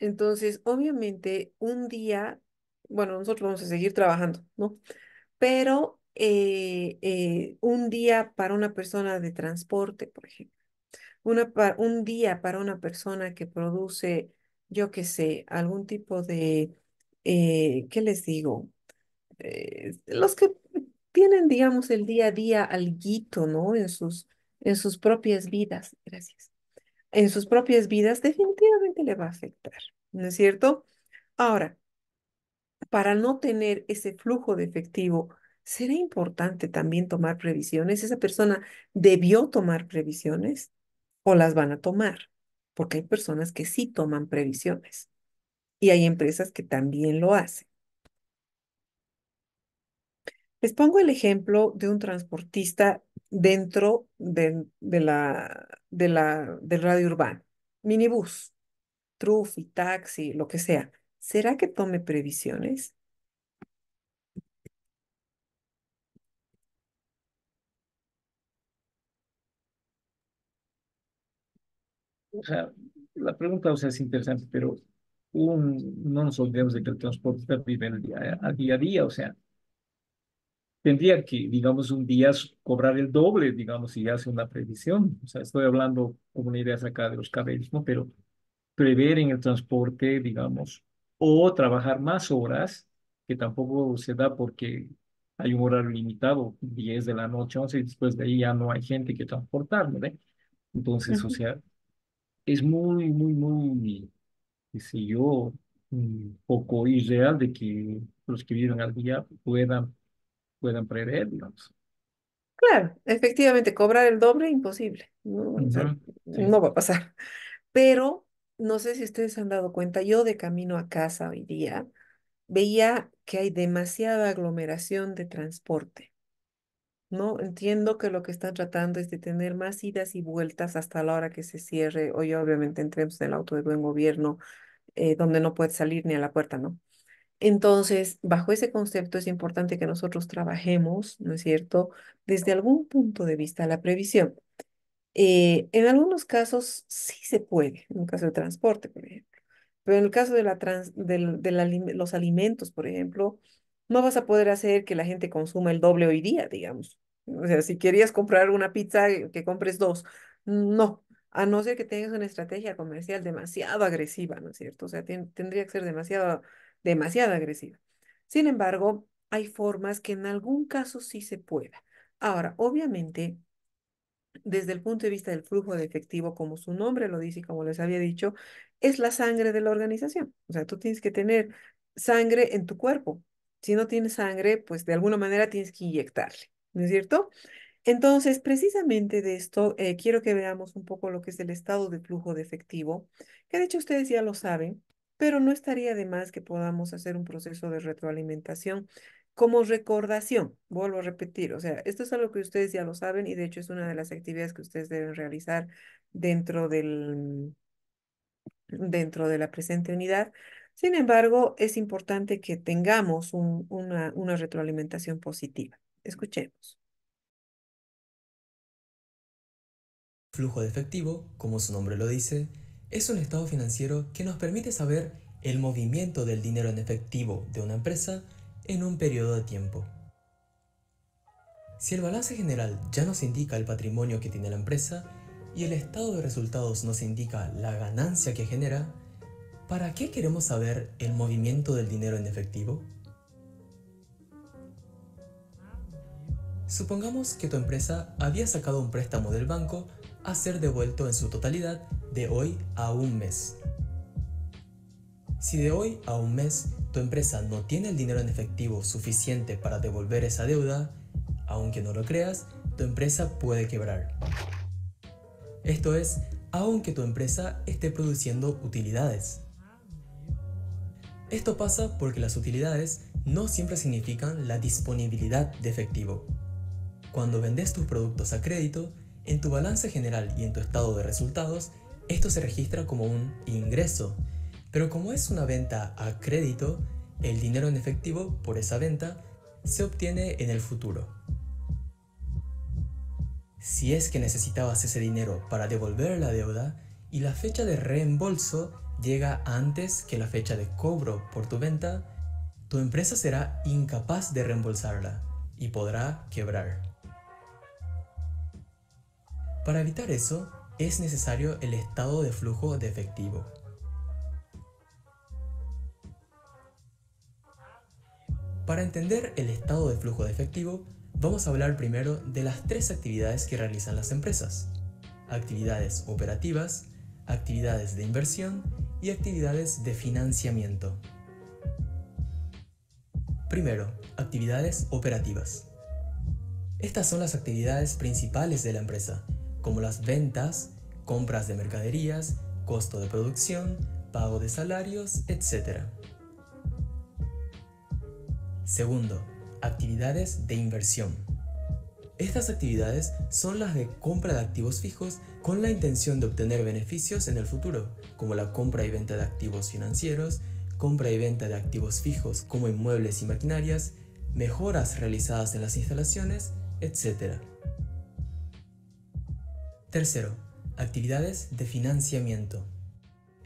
Entonces, obviamente, un día, bueno, nosotros vamos a seguir trabajando, ¿no? Pero un día para una persona de transporte, por ejemplo, un día para una persona que produce, yo qué sé, algún tipo de, ¿qué les digo? Los que tienen, digamos, el día a día alguito, ¿no? En sus propias vidas, gracias. En sus propias vidas definitivamente le va a afectar, ¿no es cierto? Ahora, para no tener ese flujo de efectivo, será importante también tomar previsiones. ¿Esa persona debió tomar previsiones o las van a tomar? Porque hay personas que sí toman previsiones y hay empresas que también lo hacen. Les pongo el ejemplo de un transportista dentro del radio urbano, minibús, trufi, taxi, lo que sea. ¿Será que tome previsiones? O sea, la pregunta, o sea, es interesante, pero no nos olvidemos de que el transportista vive el día, a día a día, o sea, tendría que, digamos, un día cobrar el doble, digamos, si hace una previsión. O sea, estoy hablando como una idea sacada de los cabellos, ¿no? Pero prever en el transporte, digamos, o trabajar más horas, que tampoco se da porque hay un horario limitado, 10 de la noche, 11, y después de ahí ya no hay gente que transportar, ¿no? Entonces, o Ujú. sea, es muy, muy, muy, qué sé yo, un poco irreal de que los que viven al día puedan prever, digamos. Claro, efectivamente, cobrar el doble, imposible, ¿no? O sea, Ujú. Sí, no va a pasar. Pero no sé si ustedes se han dado cuenta, yo de camino a casa hoy día veía que hay demasiada aglomeración de transporte, ¿no? Entiendo que lo que están tratando es de tener más idas y vueltas hasta la hora que se cierre. Hoy obviamente entremos en el auto de buen gobierno, donde no puedes salir ni a la puerta, ¿no? Entonces, bajo ese concepto es importante que nosotros trabajemos, ¿no es cierto?, desde algún punto de vista la previsión. En algunos casos sí se puede, en el caso del transporte, por ejemplo. Pero en el caso de los alimentos, por ejemplo, no vas a poder hacer que la gente consuma el doble hoy día, digamos. O sea, si querías comprar una pizza, que compres dos. No, a no ser que tengas una estrategia comercial demasiado agresiva, ¿no es cierto? O sea, tendría que ser demasiado agresiva. Sin embargo, hay formas que en algún caso sí se pueda. Ahora, obviamente desde el punto de vista del flujo de efectivo, como su nombre lo dice y como les había dicho, es la sangre de la organización. O sea, tú tienes que tener sangre en tu cuerpo. Si no tienes sangre, pues de alguna manera tienes que inyectarle, ¿no es cierto? Entonces, precisamente de esto, quiero que veamos un poco lo que es el estado de flujo de efectivo, que de hecho ustedes ya lo saben, pero no estaría de más que podamos hacer un proceso de retroalimentación como recordación. Vuelvo a repetir, o sea, esto es algo que ustedes ya lo saben y de hecho es una de las actividades que ustedes deben realizar dentro dentro de la presente unidad. Sin embargo, es importante que tengamos una retroalimentación positiva. Escuchemos. Flujo de efectivo, como su nombre lo dice, es un estado financiero que nos permite saber el movimiento del dinero en efectivo de una empresa en un periodo de tiempo. Si el balance general ya nos indica el patrimonio que tiene la empresa y el estado de resultados nos indica la ganancia que genera, ¿para qué queremos saber el movimiento del dinero en efectivo? Supongamos que tu empresa había sacado un préstamo del banco a ser devuelto en su totalidad de hoy a un mes. Si de hoy a un mes tu empresa no tiene el dinero en efectivo suficiente para devolver esa deuda, aunque no lo creas, tu empresa puede quebrar. Esto es, aunque tu empresa esté produciendo utilidades. Esto pasa porque las utilidades no siempre significan la disponibilidad de efectivo. Cuando vendes tus productos a crédito, en tu balance general y en tu estado de resultados, esto se registra como un ingreso, pero como es una venta a crédito, el dinero en efectivo por esa venta se obtiene en el futuro. Si es que necesitabas ese dinero para devolver la deuda y la fecha de reembolso llega antes que la fecha de cobro por tu venta, tu empresa será incapaz de reembolsarla y podrá quebrar. Para evitar eso, es necesario el estado de flujo de efectivo. Para entender el estado de flujo de efectivo, vamos a hablar primero de las tres actividades que realizan las empresas: actividades operativas, actividades de inversión y actividades de financiamiento. Primero, actividades operativas. Estas son las actividades principales de la empresa, como las ventas, compras de mercaderías, costo de producción, pago de salarios, etc. Segundo, actividades de inversión. Estas actividades son las de compra de activos fijos con la intención de obtener beneficios en el futuro, como la compra y venta de activos financieros, compra y venta de activos fijos como inmuebles y maquinarias, mejoras realizadas en las instalaciones, etc. Tercero, actividades de financiamiento.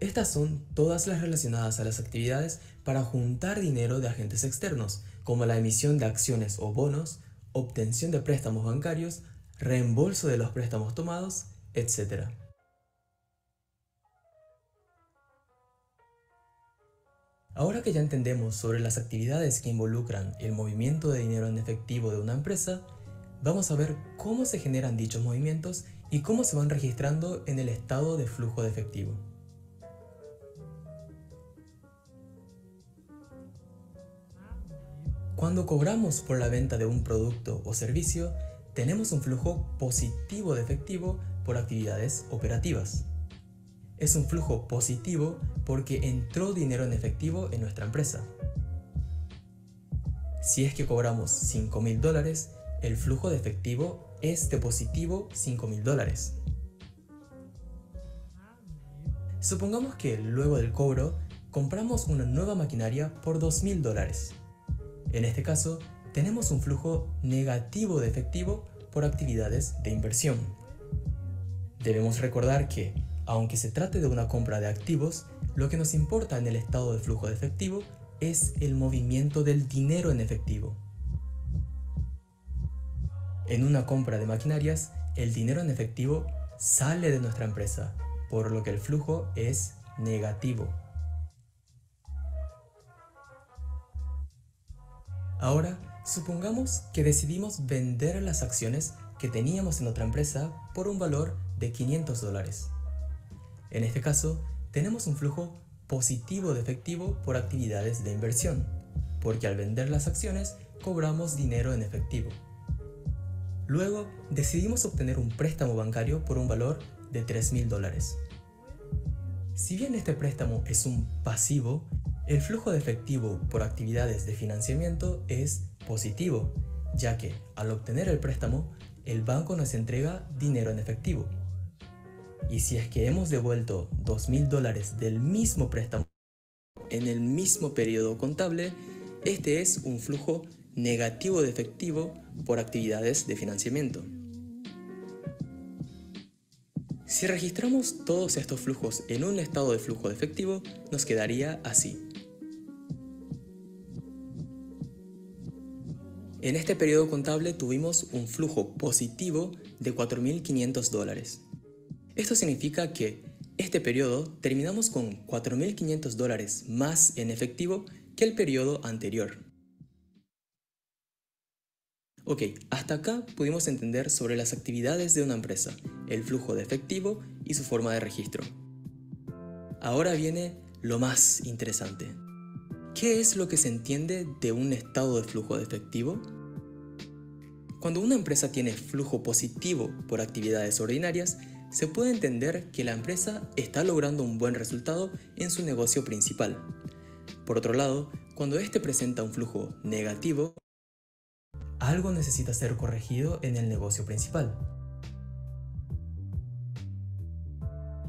Estas son todas las relacionadas a las actividades para juntar dinero de agentes externos, como la emisión de acciones o bonos, obtención de préstamos bancarios, reembolso de los préstamos tomados, etc. Ahora que ya entendemos sobre las actividades que involucran el movimiento de dinero en efectivo de una empresa, vamos a ver cómo se generan dichos movimientos y cómo se van registrando en el estado de flujo de efectivo. Cuando cobramos por la venta de un producto o servicio, tenemos un flujo positivo de efectivo por actividades operativas. Es un flujo positivo porque entró dinero en efectivo en nuestra empresa. Si es que cobramos $5.000, el flujo de efectivo es de positivo $5.000. Supongamos que luego del cobro compramos una nueva maquinaria por $2.000. En este caso, tenemos un flujo negativo de efectivo por actividades de inversión. Debemos recordar que, aunque se trate de una compra de activos, lo que nos importa en el estado de flujo de efectivo es el movimiento del dinero en efectivo. En una compra de maquinarias, el dinero en efectivo sale de nuestra empresa, por lo que el flujo es negativo. Ahora, supongamos que decidimos vender las acciones que teníamos en otra empresa por un valor de $500. En este caso, tenemos un flujo positivo de efectivo por actividades de inversión, porque al vender las acciones cobramos dinero en efectivo. Luego, decidimos obtener un préstamo bancario por un valor de $3.000. Si bien este préstamo es un pasivo, el flujo de efectivo por actividades de financiamiento es positivo, ya que al obtener el préstamo, el banco nos entrega dinero en efectivo. Y si es que hemos devuelto $2.000 del mismo préstamo en el mismo periodo contable, este es un flujo negativo de efectivo por actividades de financiamiento. Si registramos todos estos flujos en un estado de flujo de efectivo, nos quedaría así. En este periodo contable tuvimos un flujo positivo de $4.500. Esto significa que este periodo terminamos con $4.500 más en efectivo que el periodo anterior. Ok, hasta acá pudimos entender sobre las actividades de una empresa, el flujo de efectivo y su forma de registro. Ahora viene lo más interesante. ¿Qué es lo que se entiende de un estado de flujo de efectivo? Cuando una empresa tiene flujo positivo por actividades ordinarias, se puede entender que la empresa está logrando un buen resultado en su negocio principal. Por otro lado, cuando este presenta un flujo negativo, algo necesita ser corregido en el negocio principal.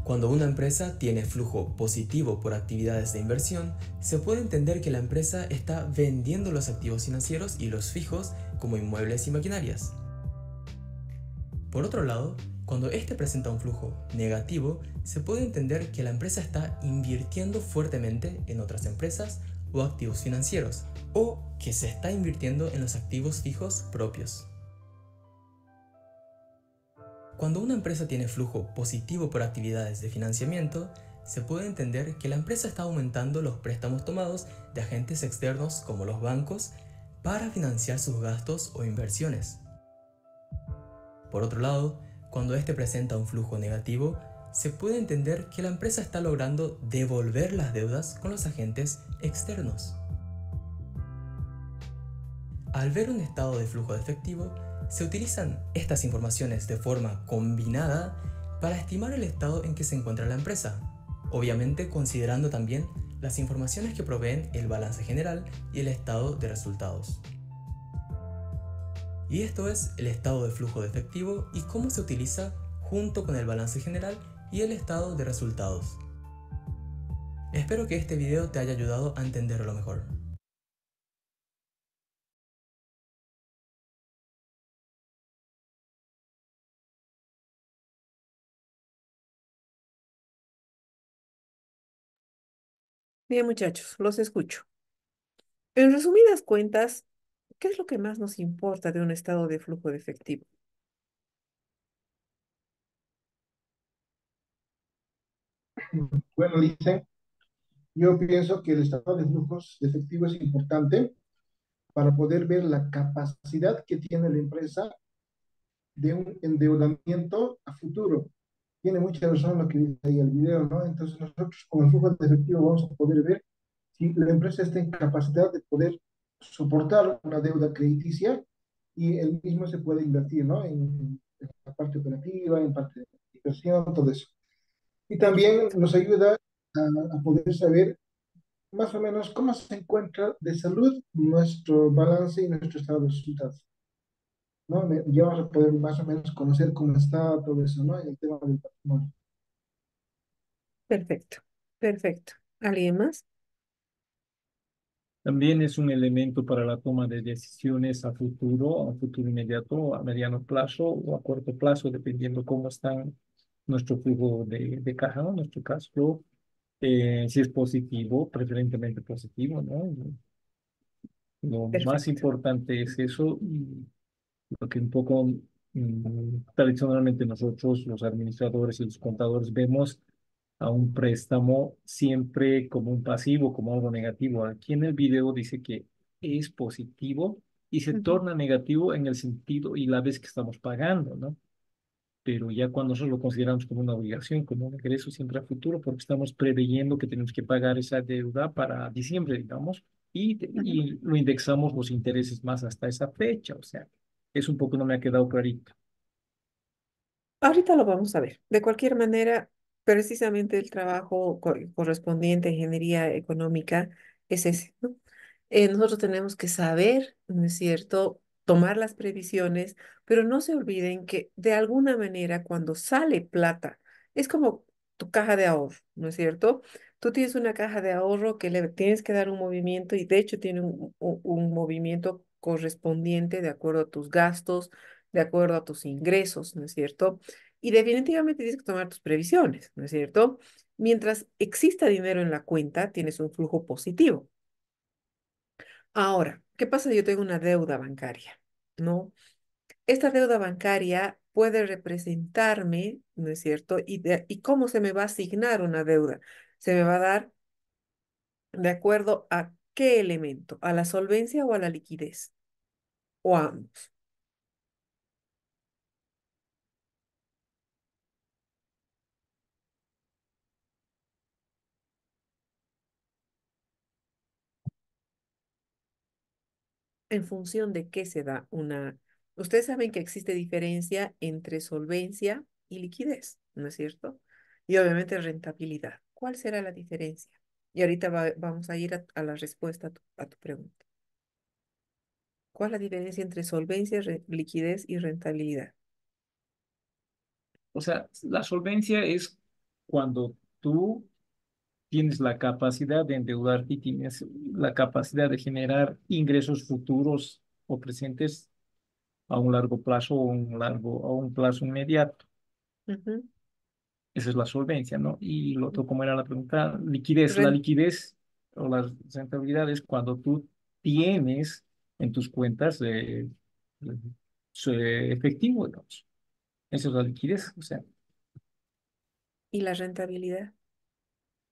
Cuando una empresa tiene flujo positivo por actividades de inversión, se puede entender que la empresa está vendiendo los activos financieros y los fijos como inmuebles y maquinarias. Por otro lado, cuando este presenta un flujo negativo, se puede entender que la empresa está invirtiendo fuertemente en otras empresas o activos financieros, o que se está invirtiendo en los activos fijos propios. Cuando una empresa tiene flujo positivo por actividades de financiamiento, se puede entender que la empresa está aumentando los préstamos tomados de agentes externos como los bancos para financiar sus gastos o inversiones. Por otro lado, cuando este presenta un flujo negativo, se puede entender que la empresa está logrando devolver las deudas con los agentes externos. Al ver un estado de flujo de efectivo, se utilizan estas informaciones de forma combinada para estimar el estado en que se encuentra la empresa, obviamente considerando también las informaciones que proveen el balance general y el estado de resultados. Y esto es el estado de flujo de efectivo y cómo se utiliza junto con el balance general y el estado de resultados. Espero que este video te haya ayudado a entenderlo mejor. Bien, muchachos, los escucho. En resumidas cuentas, ¿qué es lo que más nos importa de un estado de flujo de efectivo? Bueno, dicen, yo pienso que el estado de flujos de efectivo es importante para poder ver la capacidad que tiene la empresa de un endeudamiento a futuro. Tiene mucha razón lo que dice ahí el video, ¿no? Entonces nosotros con el flujo de efectivo vamos a poder ver si la empresa está en capacidad de poder soportar una deuda crediticia y el mismo se puede invertir, ¿no? En la parte operativa, en parte de inversión, todo eso. Y también Perfecto. nos ayuda a poder saber más o menos cómo se encuentra de salud nuestro balance y nuestro estado de resultados, ¿no? Ya vamos a poder más o menos conocer cómo está todo eso, ¿no? En el tema del patrimonio. Perfecto. Perfecto. ¿Alguien más? También es un elemento para la toma de decisiones a futuro inmediato, a mediano plazo o a corto plazo, dependiendo cómo está nuestro flujo de caja, ¿no? Nuestro cash flow, si es positivo, preferentemente positivo, ¿no? Lo más Perfecto. importante es eso, y lo que un poco tradicionalmente nosotros, los administradores y los contadores, vemos a un préstamo siempre como un pasivo, como algo negativo. Aquí en el video dice que es positivo y se Ujú. torna negativo en el sentido y la vez que estamos pagando, ¿no? Pero ya cuando nosotros lo consideramos como una obligación, como un ingreso siempre a futuro, porque estamos preveyendo que tenemos que pagar esa deuda para diciembre, digamos, Ujú. y lo indexamos los intereses más hasta esa fecha, o sea, es un poco no me ha quedado clarito. Ahorita lo vamos a ver. De cualquier manera, precisamente el trabajo correspondiente a ingeniería económica es ese, ¿no? Nosotros tenemos que saber, ¿no es cierto?, tomar las previsiones, pero no se olviden que de alguna manera cuando sale plata, es como tu caja de ahorro, ¿no es cierto? Tú tienes una caja de ahorro que le tienes que dar un movimiento y de hecho tiene un movimiento correspondiente de acuerdo a tus gastos, de acuerdo a tus ingresos, ¿no es cierto? Y definitivamente tienes que tomar tus previsiones, ¿no es cierto? Mientras exista dinero en la cuenta, tienes un flujo positivo. Ahora, ¿qué pasa si yo tengo una deuda bancaria? ¿No? Esta deuda bancaria puede representarme, ¿no es cierto? ¿Y cómo se me va a asignar una deuda? Se me va a dar de acuerdo a qué elemento, a la solvencia o a la liquidez, o a ambos. En función de qué se da una... Ustedes saben que existe diferencia entre solvencia y liquidez, ¿no es cierto? Y obviamente rentabilidad. ¿Cuál será la diferencia? Y ahorita vamos a ir a la respuesta a tu pregunta. ¿Cuál es la diferencia entre solvencia, liquidez y rentabilidad? O sea, la solvencia es cuando tú tienes la capacidad de endeudarte y tienes la capacidad de generar ingresos futuros o presentes a un largo plazo o a un plazo inmediato. Ujú. Esa es la solvencia, ¿no? Y lo otro, ¿cómo era la pregunta? Liquidez. La Ren- liquidez o la rentabilidad es cuando tú tienes en tus cuentas efectivo, digamos. Esa es la liquidez. O sea, y la rentabilidad.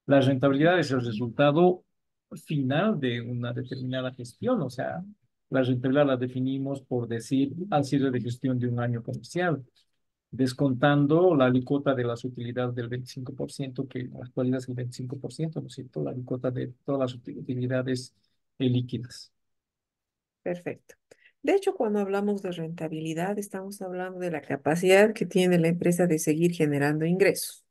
la rentabilidad es el resultado final de una determinada gestión. O sea, la rentabilidad la definimos por decir al cierre de gestión de un año comercial, descontando la alícuota de las utilidades del 25%, que en la actualidad es el 25%, ¿no es cierto? La alícuota de todas las utilidades líquidas. Perfecto. De hecho, cuando hablamos de rentabilidad, estamos hablando de la capacidad que tiene la empresa de seguir generando ingresos.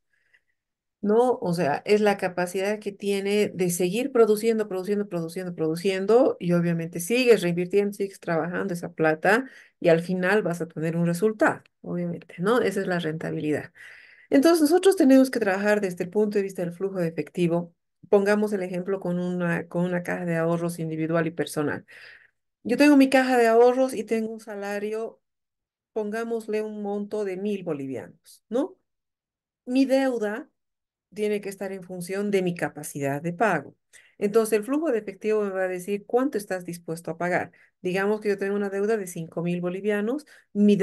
¿No? O sea, es la capacidad que tiene de seguir produciendo, produciendo, produciendo, produciendo y obviamente sigues reinvirtiendo, sigues trabajando esa plata y al final vas a tener un resultado, obviamente, ¿no? Esa es la rentabilidad. Entonces, nosotros tenemos que trabajar desde el punto de vista del flujo de efectivo. Pongamos el ejemplo con una caja de ahorros individual y personal. Yo tengo mi caja de ahorros y tengo un salario, pongámosle un monto de 1.000 bolivianos, ¿no? Mi deuda tiene que estar en función de mi capacidad de pago. Entonces, el flujo de efectivo me va a decir cuánto estás dispuesto a pagar. Digamos que yo tengo una deuda de 5.000 bolivianos, mi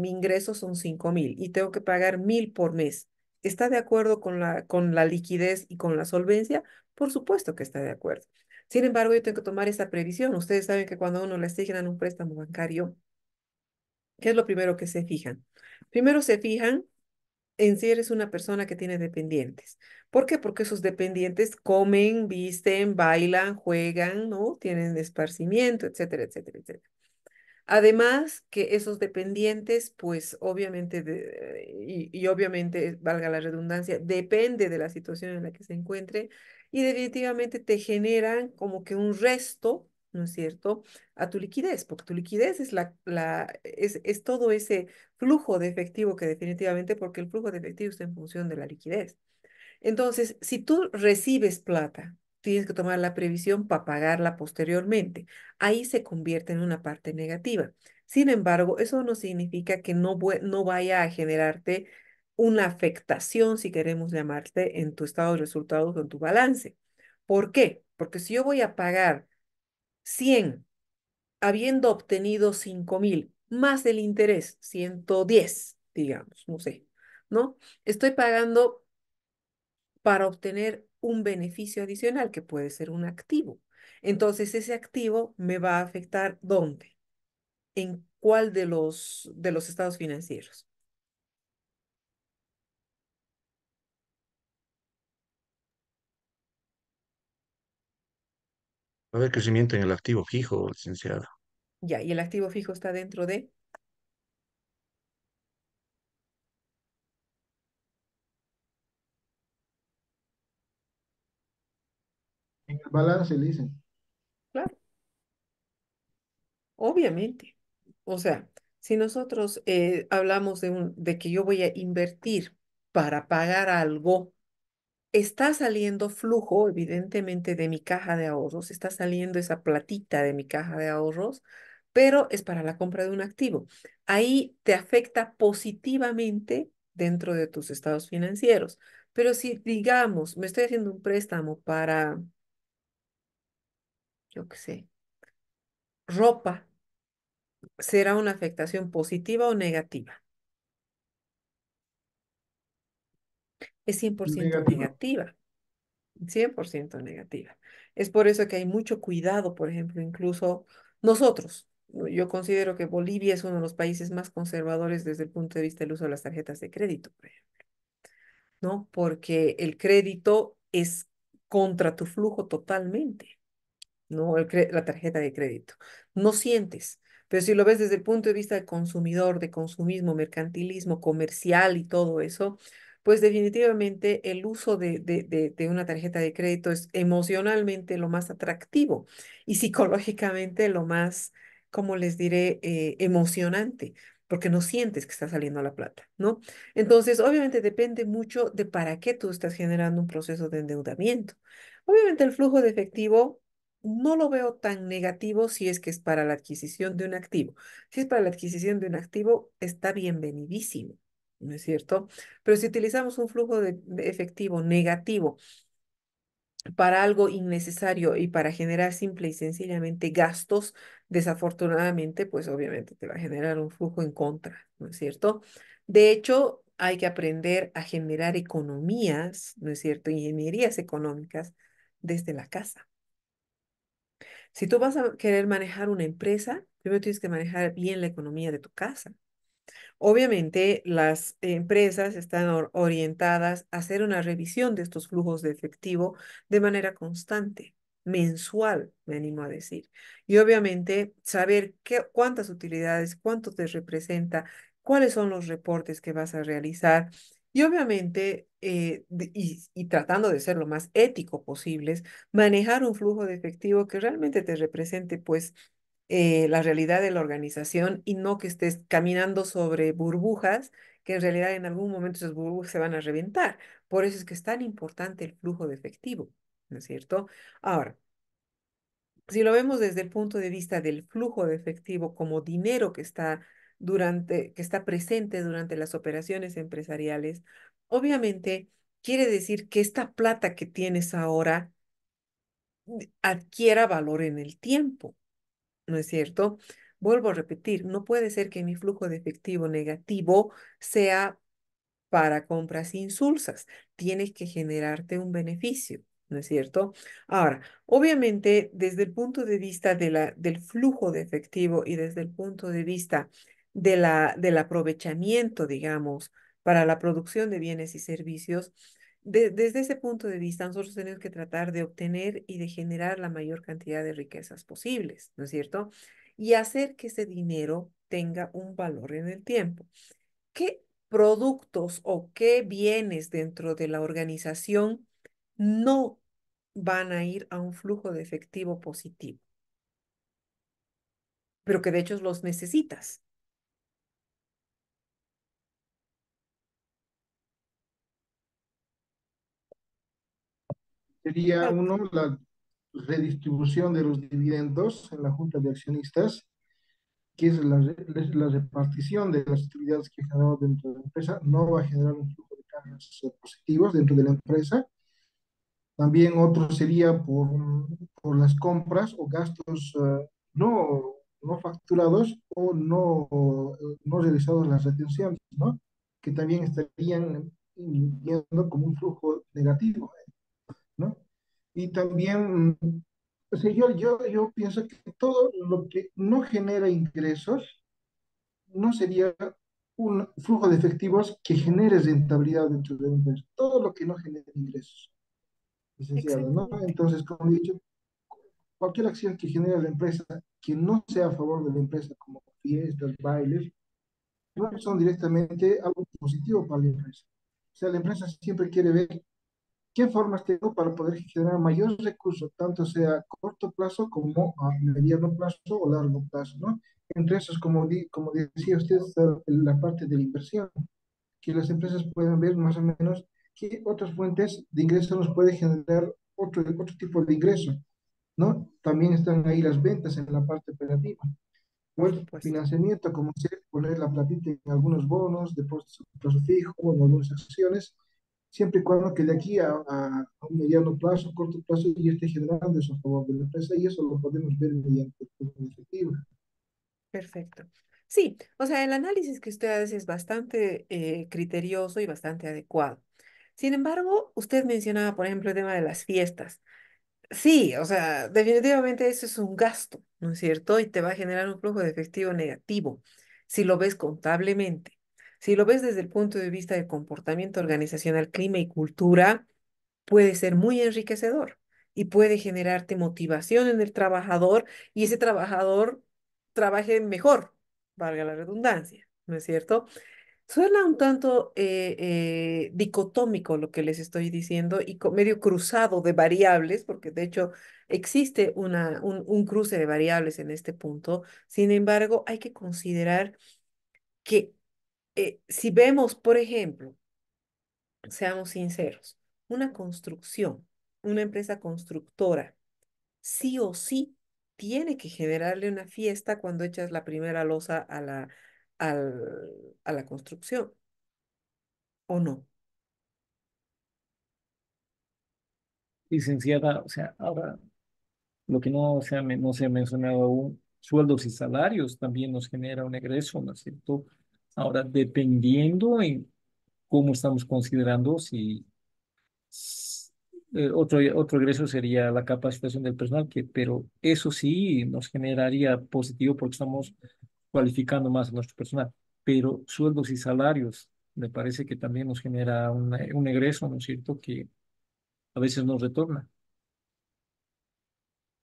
ingreso son 5.000 y tengo que pagar 1.000 por mes. ¿Está de acuerdo con la liquidez y con la solvencia? Por supuesto que está de acuerdo. Sin embargo, yo tengo que tomar esa previsión. Ustedes saben que cuando a uno le asignan un préstamo bancario, ¿qué es lo primero que se fijan? Primero se fijan en si eres una persona que tiene dependientes. ¿Por qué? Porque esos dependientes comen, visten, bailan, juegan, ¿no? Tienen esparcimiento, etcétera, etcétera, etcétera. Además que esos dependientes, pues obviamente, y obviamente, valga la redundancia, depende de la situación en la que se encuentre y definitivamente te generan como que un resto, ¿no es cierto?, a tu liquidez, porque tu liquidez es, es todo ese flujo de efectivo que definitivamente, porque el flujo de efectivo está en función de la liquidez. Entonces, si tú recibes plata, tienes que tomar la previsión para pagarla posteriormente. Ahí se convierte en una parte negativa. Sin embargo, eso no significa que no vaya a generarte una afectación, si queremos llamarte, en tu estado de resultados o en tu balance. ¿Por qué? Porque si yo voy a pagar 100 habiendo obtenido 5.000 más el interés, 110 digamos, no sé, ¿no? Estoy pagando para obtener un beneficio adicional que puede ser un activo. Entonces, ese activo me va a afectar ¿dónde? ¿En cuál de los estados financieros? Va a haber crecimiento en el activo fijo, licenciada. Ya, y el activo fijo está dentro de... En el balance le dicen. Claro, obviamente. O sea, si nosotros hablamos de que yo voy a invertir para pagar algo, está saliendo flujo, evidentemente, de mi caja de ahorros, está saliendo esa platita de mi caja de ahorros, pero es para la compra de un activo. Ahí te afecta positivamente dentro de tus estados financieros. Pero si, digamos, me estoy haciendo un préstamo para, yo qué sé, ropa, ¿será una afectación positiva o negativa? Es 100% Negativa. negativa. 100% negativa. Es por eso que hay mucho cuidado, por ejemplo, incluso nosotros. ¿No? Yo considero que Bolivia es uno de los países más conservadores desde el punto de vista del uso de las tarjetas de crédito, por ejemplo, ¿no? Porque el crédito es contra tu flujo totalmente. ¿No? La tarjeta de crédito. No sientes, pero si lo ves desde el punto de vista del consumidor, de consumismo, mercantilismo, comercial y todo eso, pues definitivamente el uso de una tarjeta de crédito es emocionalmente lo más atractivo y psicológicamente lo más, como les diré, emocionante. Porque no sientes que está saliendo la plata, ¿no? Entonces, obviamente depende mucho de para qué tú estás generando un proceso de endeudamiento. Obviamente el flujo de efectivo no lo veo tan negativo si es que es para la adquisición de un activo. Si es para la adquisición de un activo, está bienvenidísimo, ¿no es cierto? Pero si utilizamos un flujo de efectivo negativo para algo innecesario y para generar simple y sencillamente gastos, desafortunadamente, pues obviamente te va a generar un flujo en contra, ¿no es cierto? De hecho, hay que aprender a generar economías, ¿no es cierto? Ingenierías económicas desde la casa. Si tú vas a querer manejar una empresa, primero tienes que manejar bien la economía de tu casa. Obviamente, las empresas están orientadas a hacer una revisión de estos flujos de efectivo de manera constante, mensual, me animo a decir. Y obviamente, saber cuántas utilidades, cuánto te representa, cuáles son los reportes que vas a realizar. Y obviamente, y tratando de ser lo más ético posibles, manejar un flujo de efectivo que realmente te represente, pues, la realidad de la organización y no que estés caminando sobre burbujas, que en realidad en algún momento esas burbujas se van a reventar. Por eso es que es tan importante el flujo de efectivo, ¿no es cierto? Ahora, si lo vemos desde el punto de vista del flujo de efectivo como dinero que está presente durante las operaciones empresariales, obviamente quiere decir que esta plata que tienes ahora adquiera valor en el tiempo. ¿No es cierto? Vuelvo a repetir, no puede ser que mi flujo de efectivo negativo sea para compras insulsas. Tienes que generarte un beneficio, ¿no es cierto? Ahora, obviamente, desde el punto de vista del flujo de efectivo y desde el punto de vista del aprovechamiento, digamos, para la producción de bienes y servicios, desde ese punto de vista, nosotros tenemos que tratar de obtener y de generar la mayor cantidad de riquezas posibles, ¿no es cierto? Y hacer que ese dinero tenga un valor en el tiempo. ¿Qué productos o qué bienes dentro de la organización no van a ir a un flujo de efectivo positivo, pero que de hecho los necesitas? Sería Claro. uno, la redistribución de los dividendos en la junta de accionistas, que es la repartición de las utilidades que generamos dentro de la empresa, no va a generar un flujo de cambios positivos dentro de la empresa. También otro sería por las compras o gastos no facturados o no realizados las retenciones, ¿no? Que también estarían viendo como un flujo negativo, ¿no? Y también O sea, yo pienso que todo lo que no genera ingresos no sería un flujo de efectivos que genere rentabilidad dentro de la empresa. Todo lo que no genere ingresos, licenciado, ¿no? Exactamente. Entonces, como he dicho, cualquier acción que genere la empresa que no sea a favor de la empresa, como fiestas, bailes, no Ujú. son directamente algo positivo para la empresa. O sea, la empresa siempre quiere ver qué formas tengo para poder generar mayor recursos, tanto sea a corto plazo como a mediano plazo o largo plazo, ¿no? Entre esos, como decía usted, está la parte de la inversión, que las empresas puedan ver más o menos qué otras fuentes de ingreso nos puede generar otro tipo de ingreso, ¿no? También están ahí las ventas en la parte operativa, o Por el supuesto. financiamiento, como ser poner la platita en algunos bonos, depósitos a plazo fijo, o en algunas acciones, siempre y cuando que de aquí a un mediano plazo, corto plazo, ya esté generando eso a favor de la empresa y eso lo podemos ver mediante el efectivo. Perfecto. Sí, o sea, el análisis que usted hace es bastante criterioso y bastante adecuado. Sin embargo, usted mencionaba, por ejemplo, el tema de las fiestas. Sí, o sea, definitivamente eso es un gasto, ¿no es cierto? Y te va a generar un flujo de efectivo negativo si lo ves contablemente. Si lo ves desde el punto de vista de comportamiento organizacional, clima y cultura, puede ser muy enriquecedor y puede generarte motivación en el trabajador y ese trabajador trabaje mejor, valga la redundancia, ¿no es cierto? Suena un tanto dicotómico lo que les estoy diciendo y medio cruzado de variables, porque de hecho existe un cruce de variables en este punto. Sin embargo, hay que considerar que si vemos, por ejemplo, seamos sinceros, una construcción, una empresa constructora, sí o sí tiene que generarle una fiesta cuando echas la primera losa a la construcción, ¿o no? Licenciada, o sea, ahora lo que no se ha mencionado aún, sueldos y salarios también nos genera un egreso, ¿no es cierto? Ahora, dependiendo en cómo estamos considerando, si otro egreso sería la capacitación del personal, pero eso sí nos generaría positivo porque estamos cualificando más a nuestro personal. Pero sueldos y salarios, me parece que también nos genera un egreso, ¿no es cierto?, que a veces nos retorna.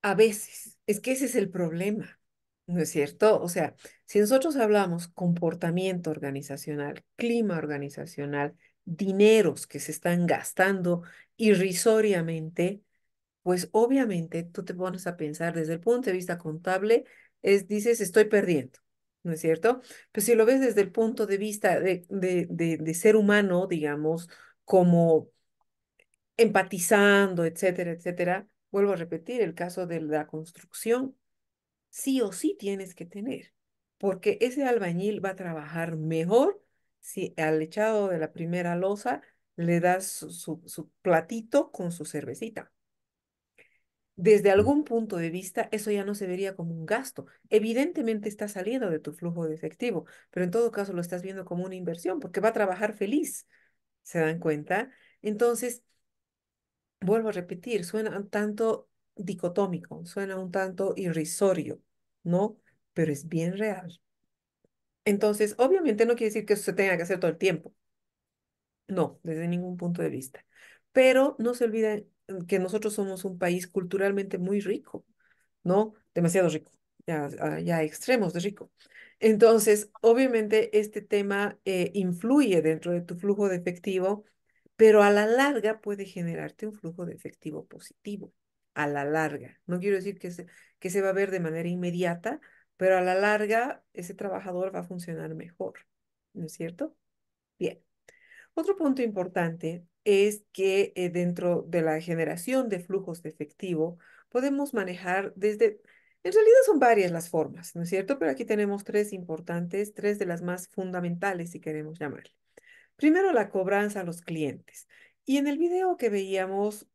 A veces, es que ese es el problema, ¿no es cierto? O sea, si nosotros hablamos comportamiento organizacional, clima organizacional, dineros que se están gastando irrisoriamente, pues obviamente tú te pones a pensar desde el punto de vista contable, dices, estoy perdiendo, ¿no es cierto? Pues si lo ves desde el punto de vista de ser humano, digamos, como empatizando, etcétera, etcétera. Vuelvo a repetir, el caso de la construcción, sí o sí tienes que tener, porque ese albañil va a trabajar mejor si al echado de la primera losa le das su platito con su cervecita. Desde algún punto de vista, eso ya no se vería como un gasto. Evidentemente está saliendo de tu flujo de efectivo, pero en todo caso lo estás viendo como una inversión porque va a trabajar feliz. ¿Se dan cuenta? Entonces, vuelvo a repetir, suena un tanto dicotómico, suena un tanto irrisorio, ¿no? Pero es bien real. Entonces, obviamente no quiere decir que eso se tenga que hacer todo el tiempo, no, desde ningún punto de vista. Pero no se olviden que nosotros somos un país culturalmente muy rico, ¿no? Demasiado rico, ya extremos de rico. Entonces, obviamente, este tema influye dentro de tu flujo de efectivo, pero a la larga puede generarte un flujo de efectivo positivo. A la larga. No quiero decir que se va a ver de manera inmediata, pero a la larga ese trabajador va a funcionar mejor. ¿No es cierto? Bien. Otro punto importante es que dentro de la generación de flujos de efectivo podemos manejar en realidad son varias las formas, ¿no es cierto? Pero aquí tenemos tres importantes, tres de las más fundamentales, si queremos llamarle. Primero, la cobranza a los clientes. Y en el video que veíamos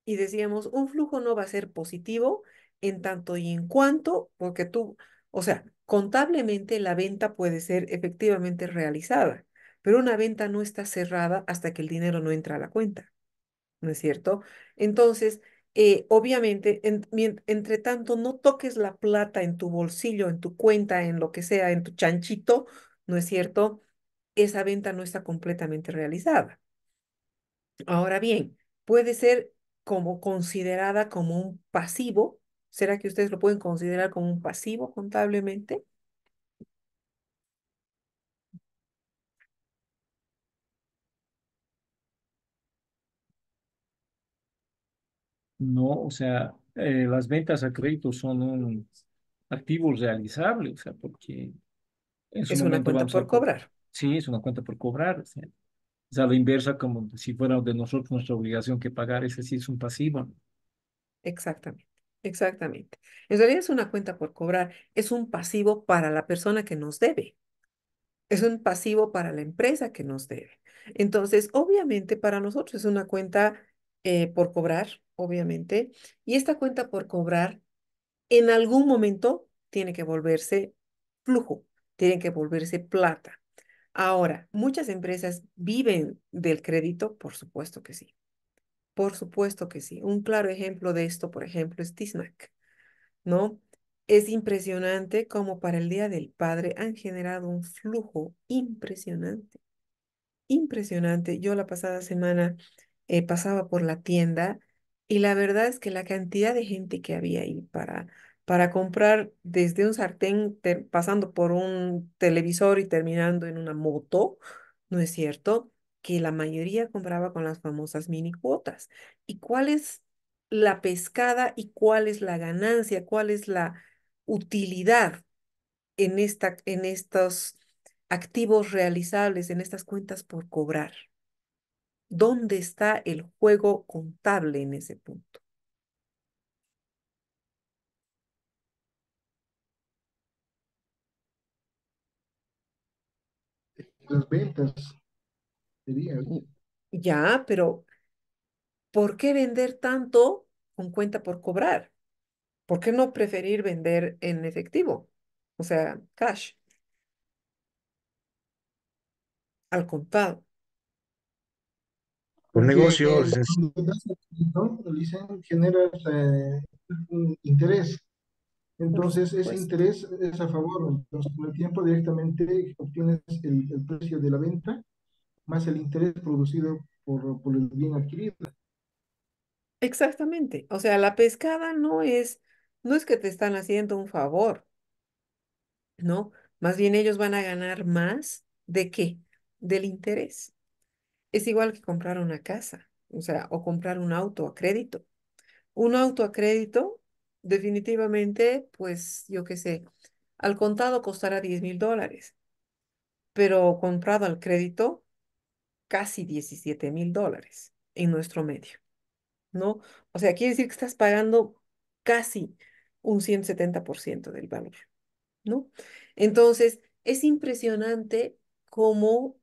y decíamos, un flujo no va a ser positivo en tanto y en cuanto, porque o sea, contablemente la venta puede ser efectivamente realizada, pero una venta no está cerrada hasta que el dinero no entra a la cuenta, ¿no es cierto? Entonces, Obviamente, entre tanto, no toques la plata en tu bolsillo, en tu cuenta, en lo que sea, en tu chanchito, ¿no es cierto? Esa venta no está completamente realizada. Ahora bien, puede ser como considerada como un pasivo. ¿Será que ustedes lo pueden considerar como un pasivo contablemente? No, o sea, las ventas a crédito son un activo realizable, o sea, porque en su Es una momento cuenta vamos a por cobrar. cobrar. Sí, es una cuenta por cobrar, o sea, la inversa como si fuera de nosotros nuestra obligación que pagar, ese sí es un pasivo. Exactamente, exactamente. En realidad es una cuenta por cobrar, es un pasivo para la persona que nos debe, es un pasivo para la empresa que nos debe. Entonces, obviamente para nosotros es una cuenta por cobrar, obviamente, y esta cuenta por cobrar en algún momento tiene que volverse flujo, tiene que volverse plata. Ahora, muchas empresas viven del crédito, por supuesto que sí. Por supuesto que sí. Un claro ejemplo de esto, por ejemplo, es Tisnac, ¿no? Es impresionante cómo para el Día del Padre han generado un flujo impresionante, impresionante. Yo la pasada semana pasaba por la tienda y la verdad es que la cantidad de gente que había ahí para comprar desde un sartén, pasando por un televisor y terminando en una moto, ¿no es cierto? Que la mayoría compraba con las famosas mini cuotas. ¿Y cuál es la pescada y cuál es la ganancia? ¿Cuál es la utilidad en estos activos realizables, en estas cuentas por cobrar? ¿Dónde está el juego contable en ese punto? Las ventas sería. Ya, pero ¿por qué vender tanto con cuenta por cobrar? ¿Por qué no preferir vender en efectivo? O sea, cash, al contado. Por Porque negocio, cuando das el crédito, dicen, generas un interés. Por Entonces, ese supuesto. interés es a favor. Entonces, con el tiempo directamente obtienes el precio de la venta más el interés producido por el bien adquirido. Exactamente. O sea, la pescada no es que te están haciendo un favor, ¿no? Más bien ellos van a ganar más ¿de qué? Del interés. Es igual que comprar una casa, o sea, o comprar un auto a crédito. Un auto a crédito, definitivamente, pues yo qué sé, al contado costará $10,000, pero comprado al crédito, casi $17,000 en nuestro medio, ¿no? O sea, quiere decir que estás pagando casi un 170% del valor, ¿no? Entonces, es impresionante cómo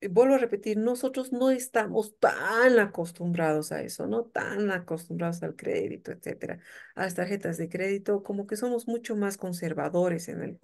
vuelvo a repetir, nosotros no estamos tan acostumbrados a eso, ¿no? Tan acostumbrados al crédito, etcétera, a las tarjetas de crédito, como que somos mucho más conservadores en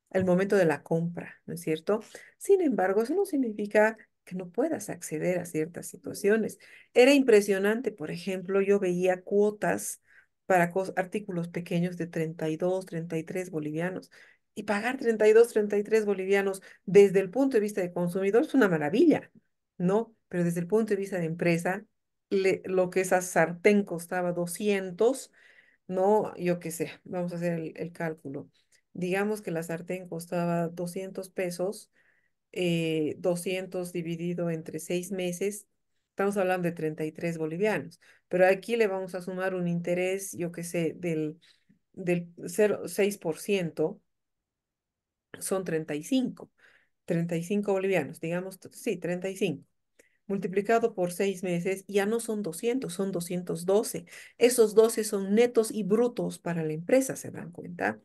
el momento de la compra, ¿no es cierto? Sin embargo, eso no significa que no puedas acceder a ciertas situaciones. Era impresionante, por ejemplo, yo veía cuotas para artículos pequeños de 32, 33 bolivianos. Y pagar 32, 33 bolivianos desde el punto de vista de consumidor es una maravilla, ¿no? Pero desde el punto de vista de empresa, lo que esa sartén costaba 200, no, yo qué sé, vamos a hacer el cálculo. Digamos que la sartén costaba 200 pesos, 200 dividido entre 6 meses, estamos hablando de 33 bolivianos, pero aquí le vamos a sumar un interés, yo qué sé, del 0,6%, son 35 bolivianos, digamos, sí, 35 multiplicado por 6 meses, ya no son 200, son 212. Esos 12 son netos y brutos para la empresa, ¿se dan cuenta?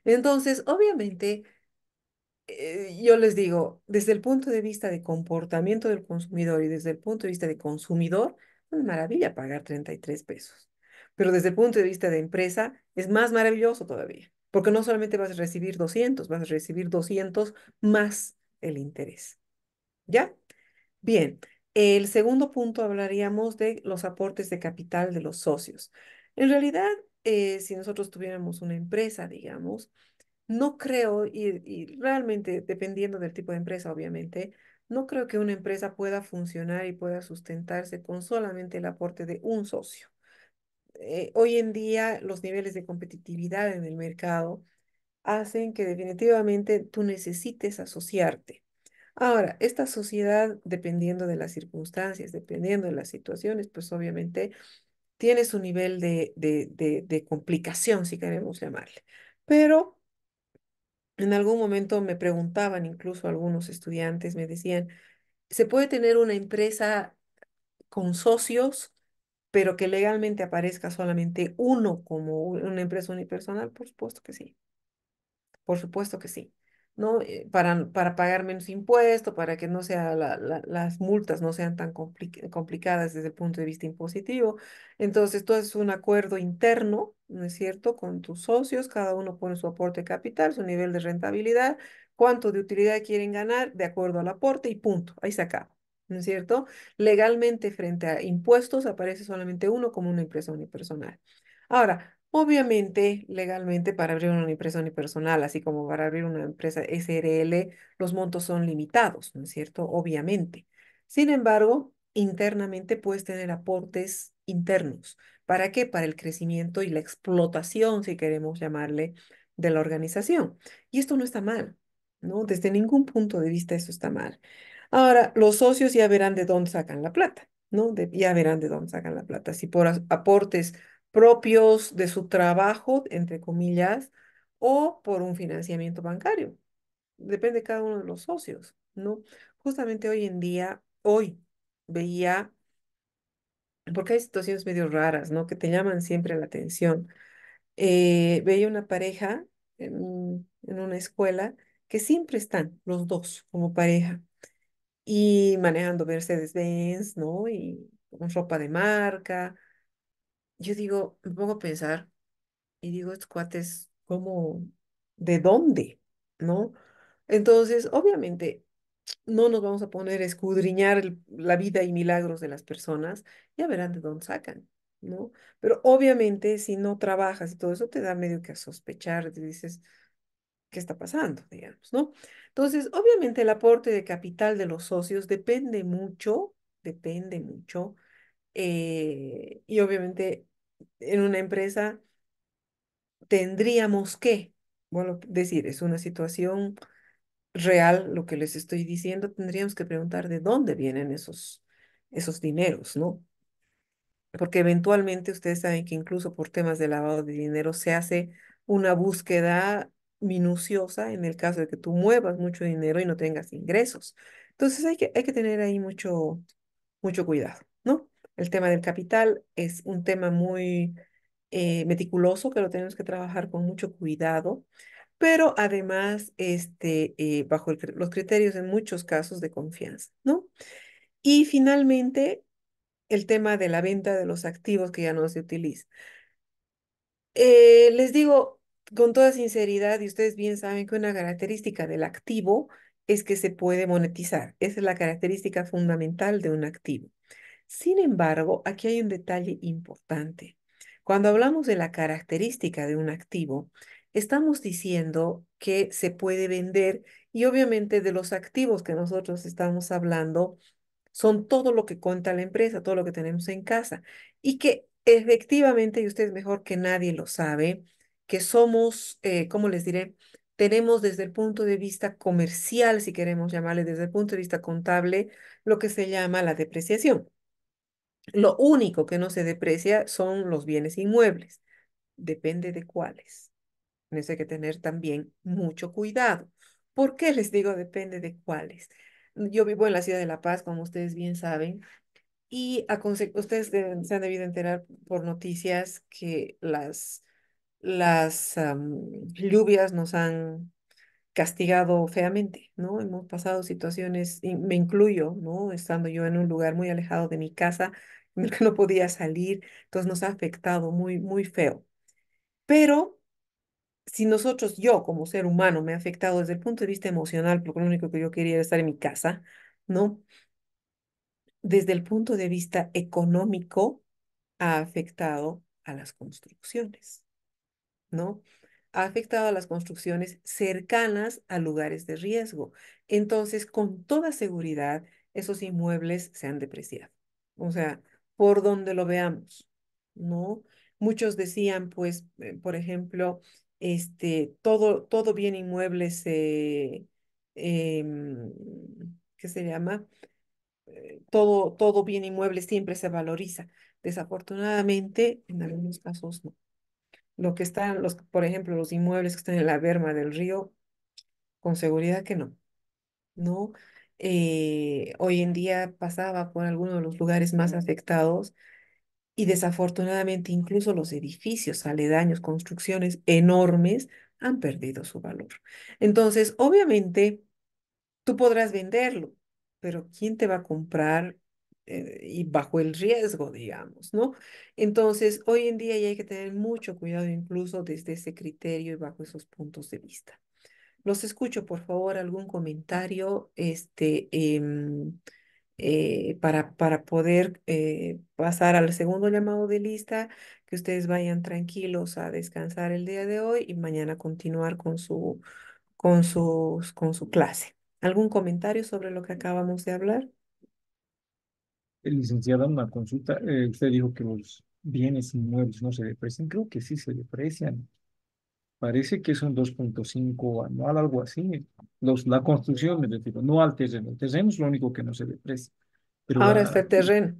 Entonces, obviamente, yo les digo, desde el punto de vista de comportamiento del consumidor y desde el punto de vista de consumidor, es maravilla pagar 33 pesos. Pero desde el punto de vista de empresa, es más maravilloso todavía, porque no solamente vas a recibir 200, vas a recibir 200 más el interés. ¿Ya? Bien. El segundo punto hablaríamos de los aportes de capital de los socios. En realidad, si nosotros tuviéramos una empresa, digamos, no creo, y realmente dependiendo del tipo de empresa, obviamente, no creo que una empresa pueda funcionar y pueda sustentarse con solamente el aporte de un socio. Hoy en día, los niveles de competitividad en el mercado hacen que definitivamente tú necesites asociarte. Ahora, esta sociedad, dependiendo de las circunstancias, dependiendo de las situaciones, pues obviamente tiene su nivel de complicación, si queremos llamarle. Pero en algún momento me preguntaban, incluso algunos estudiantes me decían, ¿se puede tener una empresa con socios, pero que legalmente aparezca solamente uno como una empresa unipersonal? Por supuesto que sí. Por supuesto que sí, ¿no? Para pagar menos impuesto, para que no sea las multas no sean tan complicadas desde el punto de vista impositivo. Entonces, tú haces un acuerdo interno, ¿no es cierto?, con tus socios, cada uno pone su aporte de capital, su nivel de rentabilidad, cuánto de utilidad quieren ganar de acuerdo al aporte y punto, ahí se acaba. ¿No es cierto? Legalmente, frente a impuestos, aparece solamente uno como una empresa unipersonal. Ahora, obviamente, legalmente, para abrir una empresa unipersonal, así como para abrir una empresa SRL, los montos son limitados, ¿no es cierto? Obviamente. Sin embargo, internamente puedes tener aportes internos. ¿Para qué? Para el crecimiento y la explotación, si queremos llamarle, de la organización. Y esto no está mal, ¿no? Desde ningún punto de vista eso está mal. Ahora, los socios ya verán de dónde sacan la plata, ¿no? Ya verán de dónde sacan la plata. Si por aportes propios de su trabajo, entre comillas, o por un financiamiento bancario. Depende de cada uno de los socios, ¿no? Justamente hoy en día, hoy veía, porque hay situaciones medio raras, ¿no? Que te llaman siempre la atención. Veía una pareja en una escuela que siempre están los dos como pareja y manejando Mercedes-Benz, ¿no? Y con ropa de marca. Yo digo, me pongo a pensar. Y digo, estos cuates, ¿cómo? ¿De dónde? ¿No? Entonces, obviamente, no nos vamos a poner a escudriñar la vida y milagros de las personas, ya verán de dónde sacan, ¿no? Pero obviamente, si no trabajas y todo eso, te da medio que a sospechar, te dices, ¿qué está pasando? Digamos, ¿no? Entonces, obviamente, el aporte de capital de los socios depende mucho, y obviamente, en una empresa tendríamos que, bueno, decir, es una situación real lo que les estoy diciendo, tendríamos que preguntar de dónde vienen esos dineros, ¿no? Porque eventualmente ustedes saben que incluso por temas de lavado de dinero se hace una búsqueda minuciosa en el caso de que tú muevas mucho dinero y no tengas ingresos. Entonces hay que tener ahí mucho cuidado, ¿no? El tema del capital es un tema muy meticuloso que lo tenemos que trabajar con mucho cuidado, pero además bajo los criterios en muchos casos de confianza, ¿no? Y finalmente, el tema de la venta de los activos que ya no se utilizan. Les digo con toda sinceridad, y ustedes bien saben que una característica del activo es que se puede monetizar. Esa es la característica fundamental de un activo. Sin embargo, aquí hay un detalle importante. Cuando hablamos de la característica de un activo, estamos diciendo que se puede vender y obviamente de los activos que nosotros estamos hablando son todo lo que cuenta la empresa, todo lo que tenemos en casa y que efectivamente, y ustedes mejor que nadie lo sabe, que somos, ¿cómo les diré? Tenemos desde el punto de vista comercial, si queremos llamarle desde el punto de vista contable, lo que se llama la depreciación. Lo único que no se deprecia son los bienes inmuebles. Depende de cuáles. En eso hay que tener también mucho cuidado. ¿Por qué les digo depende de cuáles? Yo vivo en la ciudad de La Paz, como ustedes bien saben, y ustedes se han debido enterar por noticias que las lluvias nos han castigado feamente, ¿no? Hemos pasado situaciones, y me incluyo, ¿no? Estando yo en un lugar muy alejado de mi casa, en el que no podía salir, entonces nos ha afectado muy feo. Pero si yo como ser humano me ha afectado desde el punto de vista emocional, porque lo único que yo quería era estar en mi casa, ¿no? desde el punto de vista económico, ha afectado a las construcciones, ¿no? Ha afectado a las construcciones cercanas a lugares de riesgo. Entonces, con toda seguridad, esos inmuebles se han depreciado. O sea, por donde lo veamos, ¿no? Muchos decían, pues, por ejemplo, todo bien inmueble ¿qué se llama? Todo bien inmueble siempre se valoriza. Desafortunadamente, en algunos casos no. Lo que están, por ejemplo, los inmuebles que están en la berma del río, con seguridad que no, ¿no? Hoy en día pasaba por algunos de los lugares más afectados y desafortunadamente incluso los edificios aledaños, construcciones enormes, han perdido su valor. Entonces, obviamente, tú podrás venderlo, pero ¿quién te va a comprar? Y bajo el riesgo, digamos, ¿no? Entonces, hoy en día ya hay que tener mucho cuidado incluso desde ese criterio y bajo esos puntos de vista. Los escucho, por favor, algún comentario, para poder pasar al segundo llamado de lista, que ustedes vayan tranquilos a descansar el día de hoy y mañana continuar con su clase. ¿Algún comentario sobre lo que acabamos de hablar? Licenciada, una consulta. Usted dijo que los bienes inmuebles no se deprecian. Creo que sí se deprecian. Parece que son 2,5 anual, algo así. La construcción, me refiero, no al terreno. El terreno es lo único que no se deprecia. Pero Ahora está el terreno.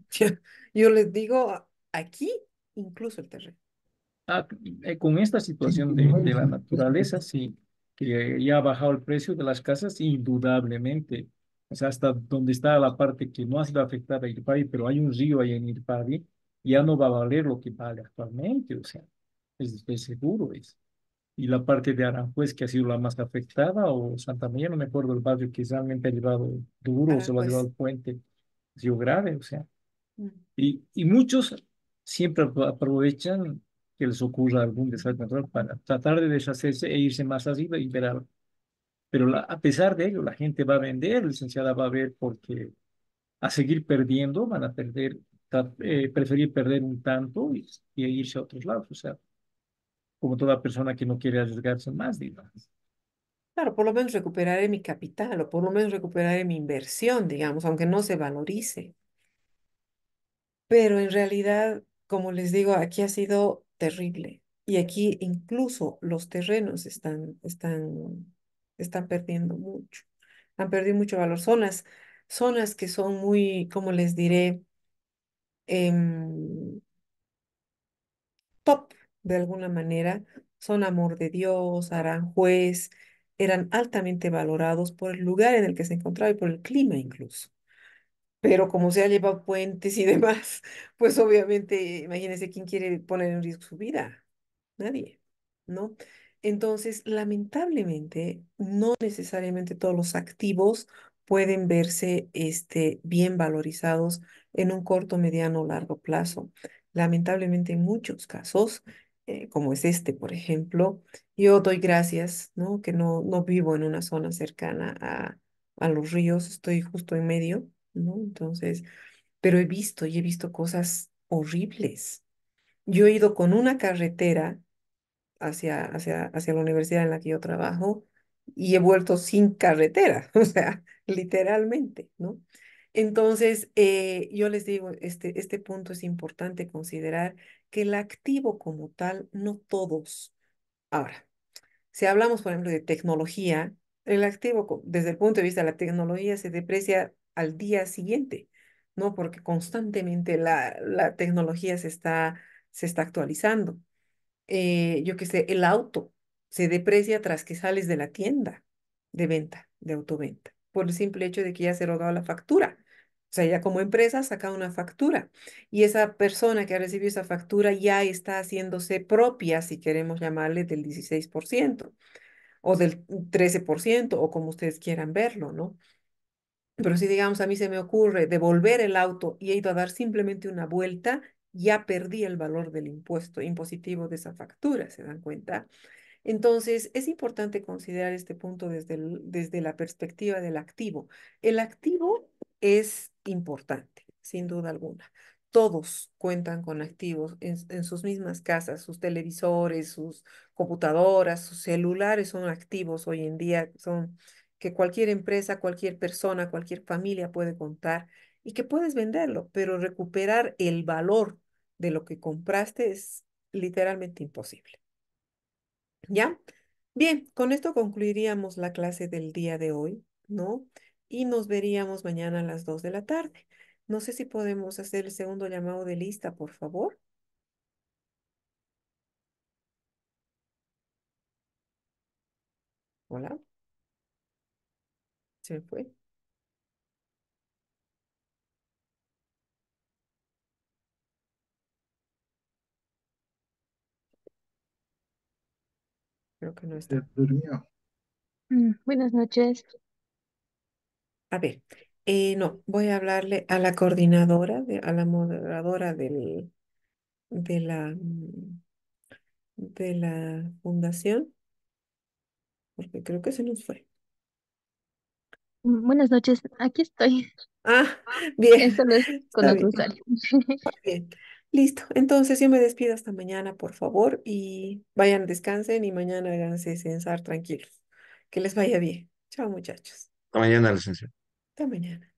Yo les digo, aquí incluso el terreno. ah, con esta Sí, situación de inmuebles, la es naturaleza, correcto. sí, que ya ha bajado el precio de las casas, indudablemente. O sea, hasta donde está la parte que no ha sido afectada a Irpadi, pero hay un río ahí en Irpadi, ya no va a valer lo que vale actualmente, o sea, es seguro es. Y la parte de Aranjuez, que ha sido la más afectada, o Santa María, no me acuerdo el barrio que realmente ha llevado duro, o se lo ha llevado Aranjuez. el puente, ha sido grave, o sea. Mm. Y muchos siempre aprovechan que les ocurra algún desastre natural para tratar de deshacerse e irse más arriba y ver algo. Pero a pesar de ello, la gente va a vender, licenciada va a ver, porque a seguir perdiendo van a preferir perder un tanto y irse a otros lados. O sea, como toda persona que no quiere arriesgarse más, digamos. Claro, por lo menos recuperaré mi capital o por lo menos recuperaré mi inversión, digamos, aunque no se valorice. Pero en realidad, como les digo, aquí ha sido terrible. Y aquí incluso los terrenos están perdiendo mucho. Han perdido mucho valor. Zonas que son muy, como les diré, Em, top de alguna manera, son Amor de Dios, Aranjuez, eran altamente valorados por el lugar en el que se encontraba y por el clima incluso. Pero como se ha llevado puentes y demás, pues obviamente, imagínense quién quiere poner en riesgo su vida. Nadie, ¿no? Entonces, lamentablemente, no necesariamente todos los activos pueden verse bien valorizados en un corto, mediano o largo plazo. Lamentablemente, en muchos casos, como es este, por ejemplo, yo doy gracias, ¿no? Que no vivo en una zona cercana a los ríos, estoy justo en medio, ¿no? Entonces, pero he visto y he visto cosas horribles. Yo he ido con una carretera hacia la universidad en la que yo trabajo y he vuelto sin carretera, o sea, literalmente, ¿no? Entonces, yo les digo, este punto es importante considerar que el activo como tal, no todos. Ahora, si hablamos, por ejemplo, de tecnología, el activo desde el punto de vista de la tecnología se deprecia al día siguiente, ¿no? Porque constantemente la tecnología se está actualizando. Yo qué sé, el auto se deprecia tras que sales de la tienda de venta, de autoventa, por el simple hecho de que ya se ha erogado la factura. O sea, ya como empresa saca una factura y esa persona que ha recibido esa factura ya está haciéndose propia, si queremos llamarle, del 16% o del 13% o como ustedes quieran verlo, ¿no? Pero si digamos a mí se me ocurre devolver el auto y he ido a dar simplemente una vuelta, ya perdí el valor del impuesto impositivo de esa factura, ¿se dan cuenta? Entonces, es importante considerar este punto desde la perspectiva del activo. El activo es importante, sin duda alguna. Todos cuentan con activos en sus mismas casas, sus televisores, sus computadoras, sus celulares son activos hoy en día, son que cualquier empresa, cualquier persona, cualquier familia puede contar y que puedes venderlo, pero recuperar el valor de lo que compraste es literalmente imposible. ¿Ya? Bien, con esto concluiríamos la clase del día de hoy, ¿no? Y nos veríamos mañana a las 2 de la tarde. No sé si podemos hacer el segundo llamado de lista, por favor. Hola, se me fue. Creo que no Se está. durmió. Buenas noches. A ver, no, voy a hablarle a la coordinadora, a la moderadora de de la fundación, porque creo que se nos fue. Buenas noches. Aquí estoy. Ah, bien, Esto lo es con está otro bien. usuario. Bien, listo. Entonces yo me despido hasta mañana, por favor, y vayan, descansen y mañana háganse censar tranquilos. Que les vaya bien. Chao, muchachos. Hasta mañana, licenciado. Hasta mañana.